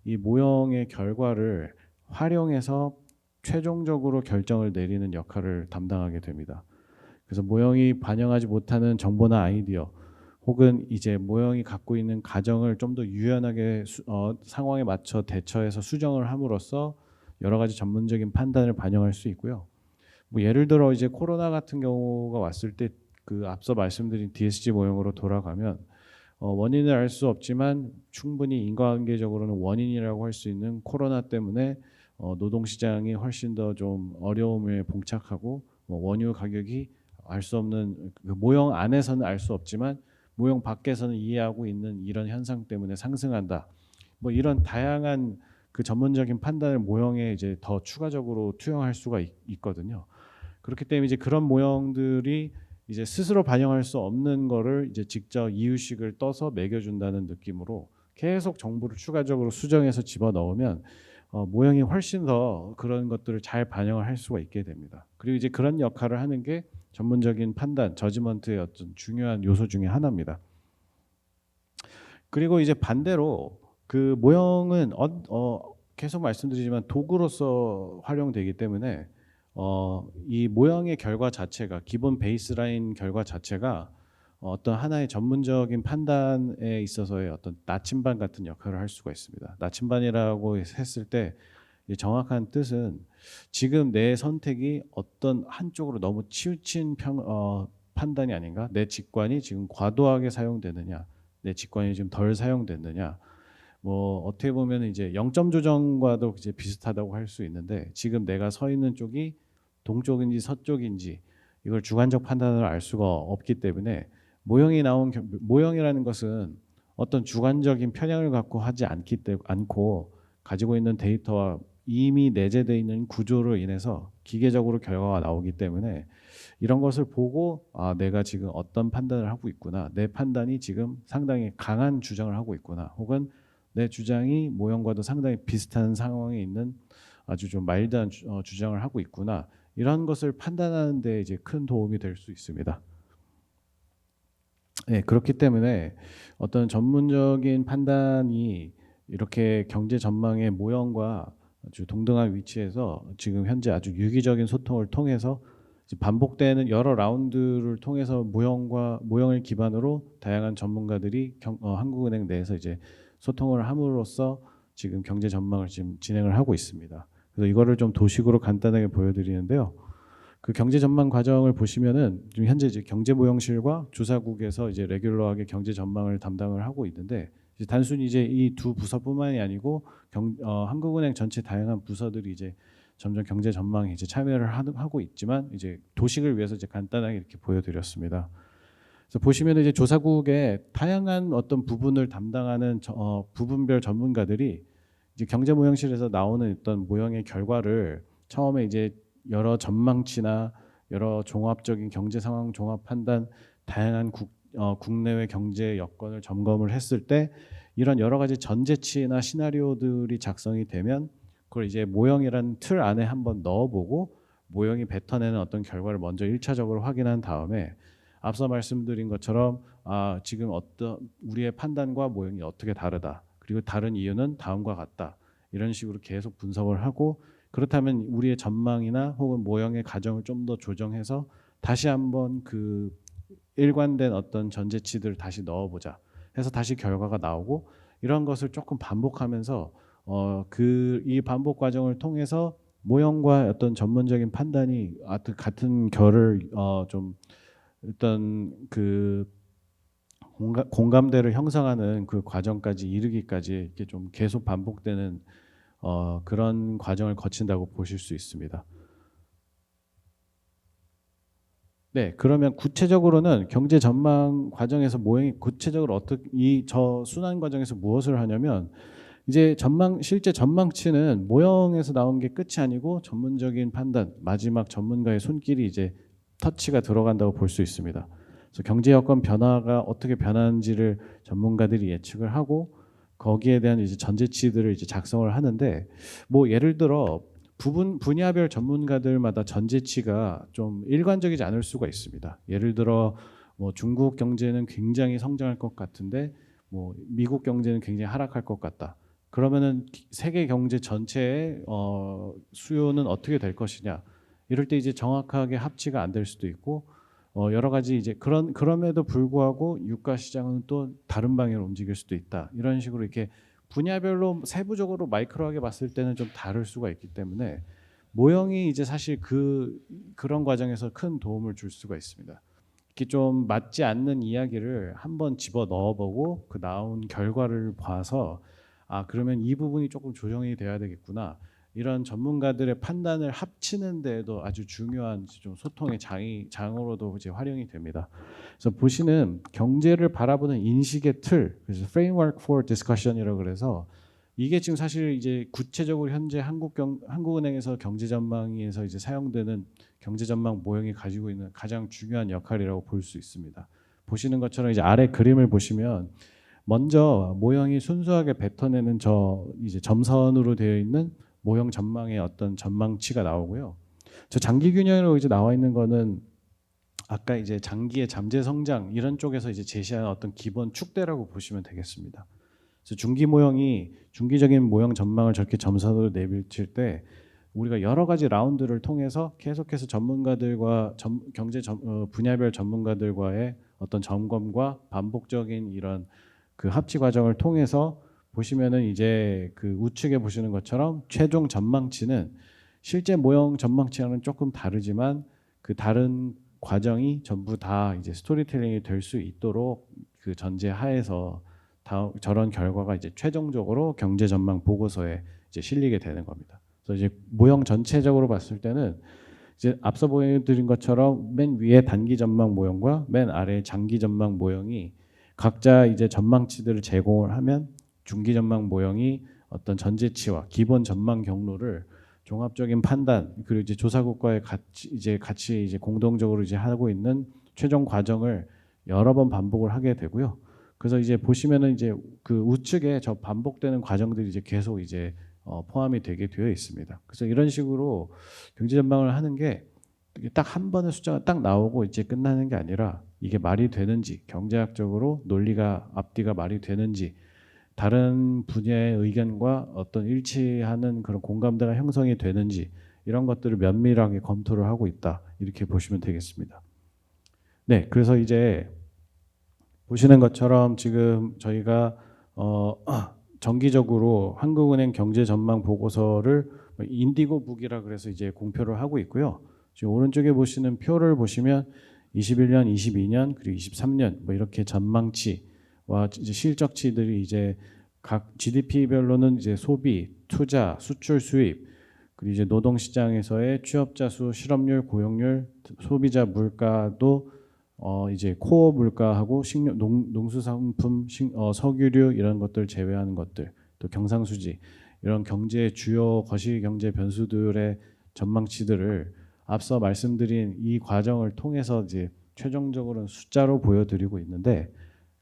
이 모형의 결과를 활용해서 최종적으로 결정을 내리는 역할을 담당하게 됩니다. 그래서 모형이 반영하지 못하는 정보나 아이디어 혹은 이제 모형이 갖고 있는 가정을 좀 더 유연하게 상황에 맞춰 대처해서 수정을 함으로써 여러 가지 전문적인 판단을 반영할 수 있고요. 뭐 예를 들어 이제 코로나 같은 경우가 왔을 때 그 앞서 말씀드린 DSG 모형으로 돌아가면 원인을 알 수 없지만 충분히 인과관계적으로는 원인이라고 할 수 있는 코로나 때문에 노동시장이 훨씬 더 좀 어려움에 봉착하고 원유 가격이 알 수 없는 그 모형 안에서는 알 수 없지만 모형 밖에서는 이해하고 있는 이런 현상 때문에 상승한다. 뭐 이런 다양한 그 전문적인 판단을 모형에 이제 더 추가적으로 투영할 수가 있거든요. 그렇기 때문에 이제 그런 모형들이 이제 스스로 반영할 수 없는 거를 이제 직접 이유식을 떠서 매겨준다는 느낌으로 계속 정보를 추가적으로 수정해서 집어넣으면 모형이 훨씬 더 그런 것들을 잘 반영을 할 수가 있게 됩니다. 그리고 이제 그런 역할을 하는 게 전문적인 판단, 저지먼트의 어떤 중요한 요소 중에 하나입니다. 그리고 이제 반대로 그 모형은 계속 말씀드리지만 도구로서 활용되기 때문에 이 모형의 결과 자체가 기본 베이스라인 결과 자체가 어떤 하나의 전문적인 판단에 있어서의 어떤 나침반 같은 역할을 할 수가 있습니다. 나침반이라고 했을 때 정확한 뜻은 지금 내 선택이 어떤 한쪽으로 너무 치우친 판단이 아닌가? 내 직관이 지금 과도하게 사용되느냐? 내 직관이 지금 덜 사용됐느냐? 뭐 어떻게 보면 이제 0점 조정과도 이제 비슷하다고 할 수 있는데 지금 내가 서 있는 쪽이 동쪽인지 서쪽인지 이걸 주관적 판단을 알 수가 없기 때문에 모형이라는 것은 어떤 주관적인 편향을 갖고 하지 않고 가지고 있는 데이터와 이미 내재되어 있는 구조로 인해서 기계적으로 결과가 나오기 때문에 이런 것을 보고 내가 지금 어떤 판단을 하고 있구나, 내 판단이 지금 상당히 강한 주장을 하고 있구나, 혹은 내 주장이 모형과도 상당히 비슷한 상황에 있는 아주 좀 마일드한 주장을 하고 있구나, 이런 것을 판단하는 데 이제 큰 도움이 될 수 있습니다. 네, 그렇기 때문에 어떤 전문적인 판단이 이렇게 경제 전망의 모형과 아주 동등한 위치에서 지금 현재 아주 유기적인 소통을 통해서 반복되는 여러 라운드를 통해서 모형을 기반으로 다양한 전문가들이 한국은행 내에서 이제 소통을 함으로써 지금 경제 전망을 지금 진행을 하고 있습니다. 그래서 이거를 좀 도식으로 간단하게 보여드리는데요. 그 경제 전망 과정을 보시면은 지금 현재 이제 경제모형실과 조사국에서 이제 레귤러하게 경제 전망을 담당을 하고 있는데 이제 단순히 이제 이 두 부서뿐만이 아니고 한국은행 전체 다양한 부서들이 이제 점점 경제 전망에 이제 참여를 하고 있지만 이제 도식을 위해서 이제 간단하게 이렇게 보여드렸습니다. 그래서 보시면 이제 조사국의 다양한 어떤 부분을 담당하는 부분별 전문가들이 이제 경제모형실에서 나오는 어떤 모형의 결과를 처음에 이제 여러 전망치나 여러 종합적인 경제 상황 종합 판단, 다양한 국내외 경제 여건을 점검을 했을 때 이런 여러 가지 전제치나 시나리오들이 작성이 되면 그걸 이제 모형이라는 틀 안에 한번 넣어보고 모형이 뱉어내는 어떤 결과를 먼저 1차적으로 확인한 다음에 앞서 말씀드린 것처럼 지금 어떤 우리의 판단과 모형이 어떻게 다르다, 그리고 다른 이유는 다음과 같다, 이런 식으로 계속 분석을 하고 그렇다면 우리의 전망이나 혹은 모형의 가정을 좀 더 조정해서 다시 한번 그 일관된 어떤 전제치들을 다시 넣어보자 해서 다시 결과가 나오고 이런 것을 조금 반복하면서 이 반복 과정을 통해서 모형과 어떤 전문적인 판단이 같은 결을 좀 일단 그 공감대를 형성하는 그 과정까지 이르기까지 이렇게 좀 계속 반복되는 그런 과정을 거친다고 보실 수 있습니다. 네, 그러면 구체적으로는 경제 전망 과정에서 모형이 구체적으로 어떻게 저 순환 과정에서 무엇을 하냐면 이제 실제 전망치는 모형에서 나온 게 끝이 아니고 전문적인 판단, 마지막 전문가의 손길이 이제 터치가 들어간다고 볼 수 있습니다. 그래서 경제 여건 변화가 어떻게 변하는지를 전문가들이 예측을 하고 거기에 대한 이제 전제치들을 이제 작성을 하는데 뭐 예를 들어 분야별 전문가들마다 전제치가 좀 일관적이지 않을 수가 있습니다. 예를 들어 뭐 중국 경제는 굉장히 성장할 것 같은데 뭐 미국 경제는 굉장히 하락할 것 같다. 그러면은 세계 경제 전체의 수요는 어떻게 될 것이냐. 이럴 때 이제 정확하게 합치가 안 될 수도 있고 여러 가지 이제 그럼에도 불구하고 유가 시장은 또 다른 방향으로 움직일 수도 있다. 이런 식으로 이렇게 분야별로 세부적으로 마이크로하게 봤을 때는 좀 다를 수가 있기 때문에 모형이 이제 사실 그런 과정에서 큰 도움을 줄 수가 있습니다. 이렇게 좀 맞지 않는 이야기를 한번 집어 넣어보고 그 나온 결과를 봐서 그러면 이 부분이 조금 조정이 돼야 되겠구나. 이런 전문가들의 판단을 합치는 데에도 아주 중요한 좀 소통의 장으로도 이제 활용이 됩니다. 그래서 보시는 경제를 바라보는 인식의 틀, 그래서 Framework for Discussion이라고 그래서 이게 지금 사실 이제 구체적으로 현재 한국은행에서 경제 전망에서 이제 사용되는 경제 전망 모형이 가지고 있는 가장 중요한 역할이라고 볼 수 있습니다. 보시는 것처럼 이제 아래 그림을 보시면 먼저 모형이 순수하게 뱉어내는 이제 점선으로 되어 있는 모형 전망의 어떤 전망치가 나오고요. 저 장기 균형으로 이제 나와 있는 거는 아까 이제 장기의 잠재 성장 이런 쪽에서 이제 제시하는 어떤 기본 축대라고 보시면 되겠습니다. 그래서 중기적인 모형 전망을 저렇게 점선으로 내비칠 때 우리가 여러 가지 라운드를 통해서 계속해서 전문가들과 분야별 전문가들과의 어떤 점검과 반복적인 이런 그 합치 과정을 통해서 보시면은 이제 그 우측에 보시는 것처럼 최종 전망치는 실제 모형 전망치와는 조금 다르지만 그 다른 과정이 전부 다 이제 스토리텔링이 될 수 있도록 그 전제 하에서 저런 결과가 이제 최종적으로 경제 전망 보고서에 이제 실리게 되는 겁니다. 그래서 이제 모형 전체적으로 봤을 때는 이제 앞서 보여드린 것처럼 맨 위에 단기 전망 모형과 맨 아래 장기 전망 모형이 각자 이제 전망치들을 제공을 하면 중기 전망 모형이 어떤 전제치와 기본 전망 경로를 종합적인 판단 그리고 이제 조사국과의 같이 이제 공동적으로 이제 하고 있는 최종 과정을 여러 번 반복을 하게 되고요. 그래서 이제 보시면은 이제 그 우측에 저 반복되는 과정들이 이제 계속 이제 포함이 되게 되어 있습니다. 그래서 이런 식으로 경제 전망을 하는 게 딱 한 번의 숫자가 딱 나오고 이제 끝나는 게 아니라 이게 말이 되는지 경제학적으로 논리가 앞뒤가 말이 되는지 다른 분야의 의견과 어떤 일치하는 그런 공감대가 형성이 되는지 이런 것들을 면밀하게 검토를 하고 있다 이렇게 보시면 되겠습니다. 네, 그래서 이제 보시는 것처럼 지금 저희가 정기적으로 한국은행 경제 전망 보고서를 인디고북이라 그래서 이제 공표를 하고 있고요. 지금 오른쪽에 보시는 표를 보시면 21년, 22년 그리고 23년 뭐 이렇게 전망치와 이제 실적치들이 이제 각 GDP별로는 이제 소비, 투자, 수출, 수입 그리고 이제 노동 시장에서의 취업자 수, 실업률, 고용률, 소비자 물가도 이제 코어 물가하고 농수산품, 석유류 이런 것들 제외하는 것들, 또 경상수지 이런 경제 주요 거시 경제 변수들의 전망치들을 앞서 말씀드린 이 과정을 통해서 이제 최종적으로는 숫자로 보여드리고 있는데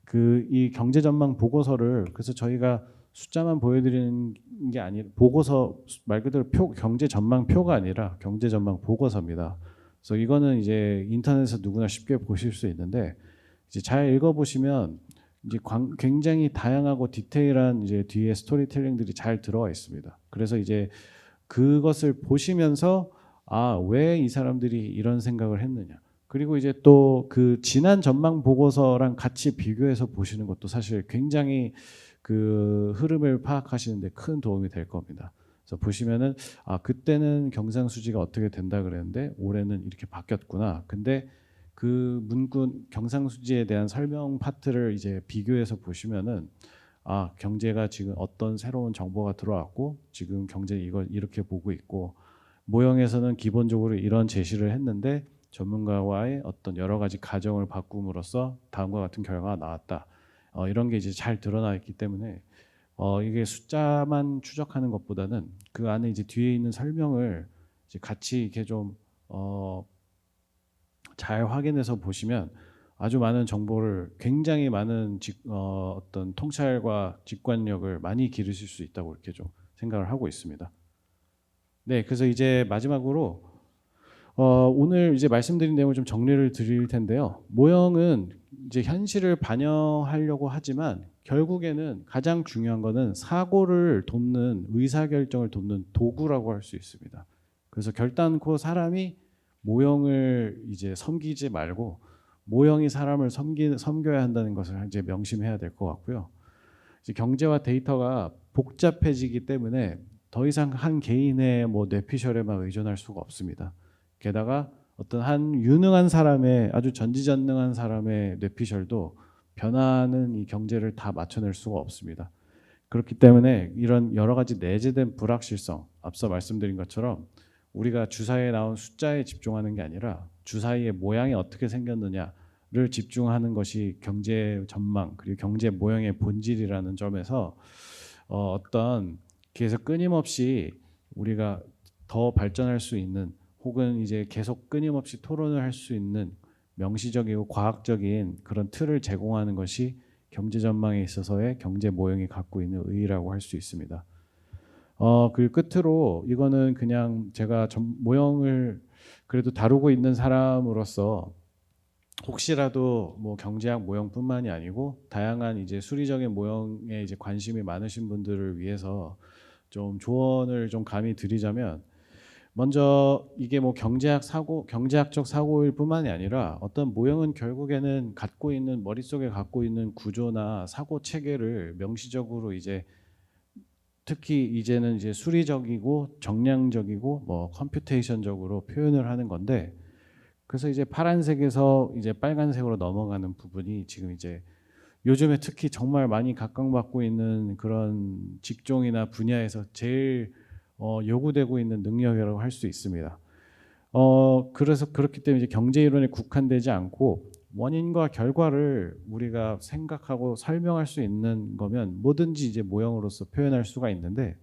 그 이 경제 전망 보고서를 그래서 저희가 숫자만 보여드리는 게 아니라 보고서 말 그대로 경제 전망 표가 아니라 경제 전망 보고서입니다. 그래서 이거는 이제 인터넷에서 누구나 쉽게 보실 수 있는데 이제 잘 읽어보시면 이제 굉장히 다양하고 디테일한 이제 뒤에 스토리텔링들이 잘 들어와 있습니다. 그래서 이제 그것을 보시면서 아, 왜 이 사람들이 이런 생각을 했느냐. 그리고 이제 또 그 지난 전망 보고서랑 같이 비교해서 보시는 것도 사실 굉장히 그 흐름을 파악하시는데 큰 도움이 될 겁니다. 그래서 보시면은 아 그때는 경상수지가 어떻게 된다 그랬는데 올해는 이렇게 바뀌었구나. 근데 그 문구 경상수지에 대한 설명 파트를 이제 비교해서 보시면은 아 경제가 지금 어떤 새로운 정보가 들어왔고 지금 경제 이걸 이렇게 보고 있고 모형에서는 기본적으로 이런 제시를 했는데 전문가와의 어떤 여러 가지 가정을 바꿈으로써 다음과 같은 결과가 나왔다. 이런 게 이제 잘 드러나 있기 때문에 이게 숫자만 추적하는 것보다는 그 안에 이제 뒤에 있는 설명을 이제 같이 이렇게 좀 잘 확인해서 보시면 아주 많은 정보를 굉장히 많은 어떤 통찰과 직관력을 많이 기르실 수 있다고 이렇게 좀 생각을 하고 있습니다. 네, 그래서 이제 마지막으로 오늘 이제 말씀드린 내용을 좀 정리를 드릴 텐데요. 모형은 이제 현실을 반영하려고 하지만 결국에는 가장 중요한 거는 사고를 돕는 의사결정을 돕는 도구라고 할 수 있습니다. 그래서 결단코 사람이 모형을 이제 섬기지 말고 모형이 사람을 섬겨야 한다는 것을 이제 명심해야 될 것 같고요. 이제 경제와 데이터가 복잡해지기 때문에 더 이상 한 개인의 뭐 뇌피셜에만 의존할 수가 없습니다. 게다가 어떤 한 유능한 사람의 아주 전지전능한 사람의 뇌피셜도 변화하는 이 경제를 다 맞춰낼 수가 없습니다. 그렇기 때문에 이런 여러 가지 내재된 불확실성, 앞서 말씀드린 것처럼 우리가 주사위에 나온 숫자에 집중하는 게 아니라 주사위의 모양이 어떻게 생겼느냐를 집중하는 것이 경제 전망 그리고 경제 모형의 본질이라는 점에서 어떤 그래서 끊임없이 우리가 더 발전할 수 있는 혹은 이제 계속 끊임없이 토론을 할 수 있는 명시적이고 과학적인 그런 틀을 제공하는 것이 경제 전망에 있어서의 경제 모형이 갖고 있는 의의라고 할 수 있습니다. 그리고 끝으로 이거는 그냥 제가 모형을 그래도 다루고 있는 사람으로서 혹시라도 뭐 경제학 모형뿐만이 아니고 다양한 이제 수리적인 모형에 이제 관심이 많으신 분들을 위해서 좀 조언을 좀 감히 드리자면, 먼저 이게 뭐 경제학적 사고일 뿐만이 아니라 어떤 모형은 결국에는 머릿속에 갖고 있는 구조나 사고 체계를 명시적으로 이제, 특히 이제는 이제 수리적이고 정량적이고 뭐 컴퓨테이션적으로 표현을 하는 건데, 그래서 이제 파란색에서 이제 빨간색으로 넘어가는 부분이 지금 이제 요즘에 특히 정말 많이 각광받고 있는 그런 직종이나 분야에서 제일 요구되고 있는 능력이라고 할 수 있습니다. 그래서 그렇기 때문에 이제 경제 이론에 국한되지 않고 원인과 결과를 우리가 생각하고 설명할 수 있는 거면 뭐든지 이제 모형으로서 표현할 수가 있는데,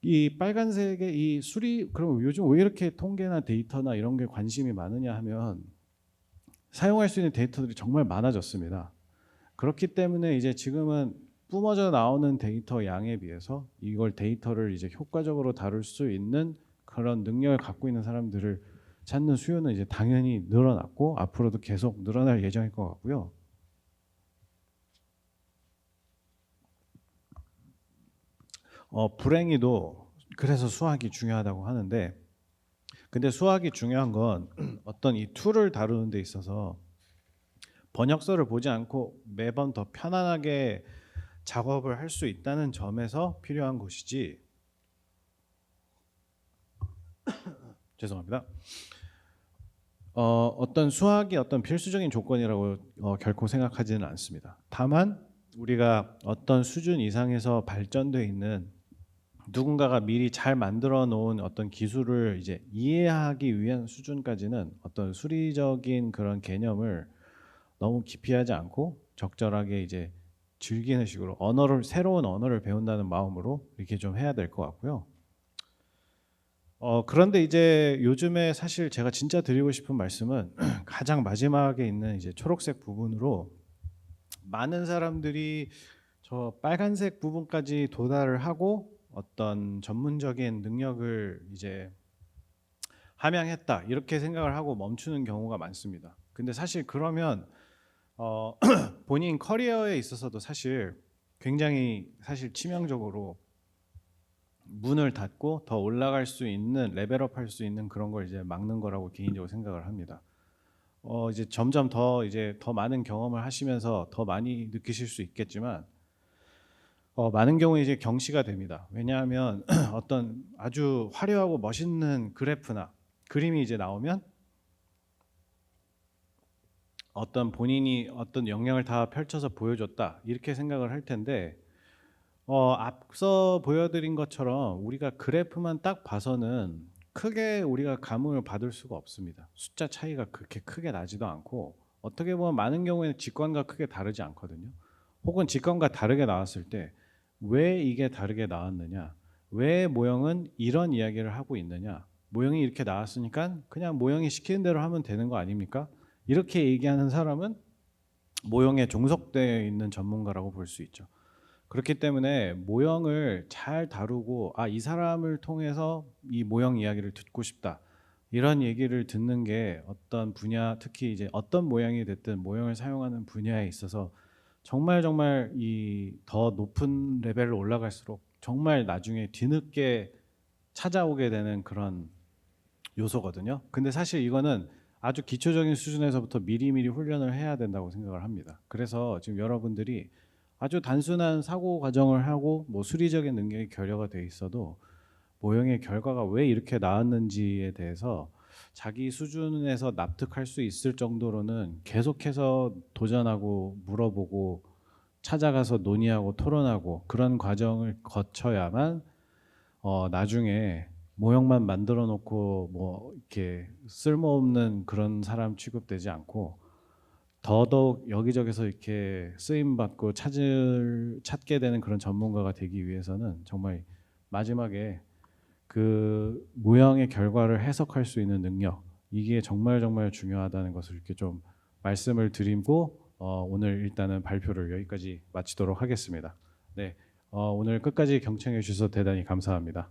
이 빨간색의 이 수리, 그럼 요즘 왜 이렇게 통계나 데이터나 이런 게 관심이 많으냐 하면 사용할 수 있는 데이터들이 정말 많아졌습니다. 그렇기 때문에 이제 지금은 뿜어져 나오는 데이터 양에 비해서 이걸 데이터를 이제 효과적으로 다룰 수 있는 그런 능력을 갖고 있는 사람들을 찾는 수요는 이제 당연히 늘어났고 앞으로도 계속 늘어날 예정일 것 같고요. 불행히도 그래서 수학이 중요하다고 하는데, 근데 수학이 중요한 건 어떤 이 툴을 다루는 데 있어서 번역서를 보지 않고 매번 더 편안하게 작업을 할 수 있다는 점에서 필요한 것이지, 죄송합니다. 어떤 수학이 어떤 필수적인 조건이라고 결코 생각하지는 않습니다. 다만 우리가 어떤 수준 이상에서 발전돼 있는 누군가가 미리 잘 만들어 놓은 어떤 기술을 이제 이해하기 위한 수준까지는 어떤 수리적인 그런 개념을 너무 기피하지 않고 적절하게 이제 즐기는 식으로 새로운 언어를 배운다는 마음으로 이렇게 좀 해야 될 것 같고요. 그런데 이제 요즘에 사실 제가 진짜 드리고 싶은 말씀은 가장 마지막에 있는 이제 초록색 부분으로, 많은 사람들이 저 빨간색 부분까지 도달을 하고 어떤 전문적인 능력을 이제 함양했다 이렇게 생각을 하고 멈추는 경우가 많습니다. 근데 사실 그러면 본인 커리어에 있어서도 사실 굉장히 사실 치명적으로 문을 닫고 더 올라갈 수 있는, 레벨업 할 수 있는 그런 걸 이제 막는 거라고 개인적으로 생각을 합니다. 이제 점점 더 많은 경험을 하시면서 더 많이 느끼실 수 있겠지만, 많은 경우에 이제 경시가 됩니다. 왜냐하면 어떤 아주 화려하고 멋있는 그래프나 그림이 이제 나오면 어떤 본인이 어떤 역량을 다 펼쳐서 보여줬다 이렇게 생각을 할 텐데, 앞서 보여드린 것처럼 우리가 그래프만 딱 봐서는 크게 우리가 감흥을 받을 수가 없습니다. 숫자 차이가 그렇게 크게 나지도 않고, 어떻게 보면 많은 경우에는 직관과 크게 다르지 않거든요. 혹은 직관과 다르게 나왔을 때 왜 이게 다르게 나왔느냐, 왜 모형은 이런 이야기를 하고 있느냐, 모형이 이렇게 나왔으니까 그냥 모형이 시키는 대로 하면 되는 거 아닙니까? 이렇게 얘기하는 사람은 모형에 종속되어 있는 전문가라고 볼 수 있죠. 그렇기 때문에 모형을 잘 다루고, 이 사람을 통해서 이 모형 이야기를 듣고 싶다, 이런 얘기를 듣는 게 어떤 분야, 특히 이제 어떤 모양이 됐든 모형을 사용하는 분야에 있어서 정말 이 더 높은 레벨을 올라갈수록 정말 나중에 뒤늦게 찾아오게 되는 그런 요소거든요. 근데 사실 이거는 아주 기초적인 수준에서부터 미리미리 훈련을 해야 된다고 생각을 합니다. 그래서 지금 여러분들이 아주 단순한 사고 과정을 하고 뭐 수리적인 능력이 결여가 돼 있어도 모형의 결과가 왜 이렇게 나왔는지에 대해서 자기 수준에서 납득할 수 있을 정도로는 계속해서 도전하고 물어보고 찾아가서 논의하고 토론하고 그런 과정을 거쳐야만 나중에 모형만 만들어 놓고 뭐 이렇게 쓸모없는 그런 사람 취급되지 않고, 더더욱 여기저기서 이렇게 쓰임 받고 찾게 되는 그런 전문가가 되기 위해서는 정말 마지막에 그 모형의 결과를 해석할 수 있는 능력, 이게 정말 중요하다는 것을 이렇게 좀 말씀을 드리고 오늘 일단은 발표를 여기까지 마치도록 하겠습니다. 네, 오늘 끝까지 경청해 주셔서 대단히 감사합니다.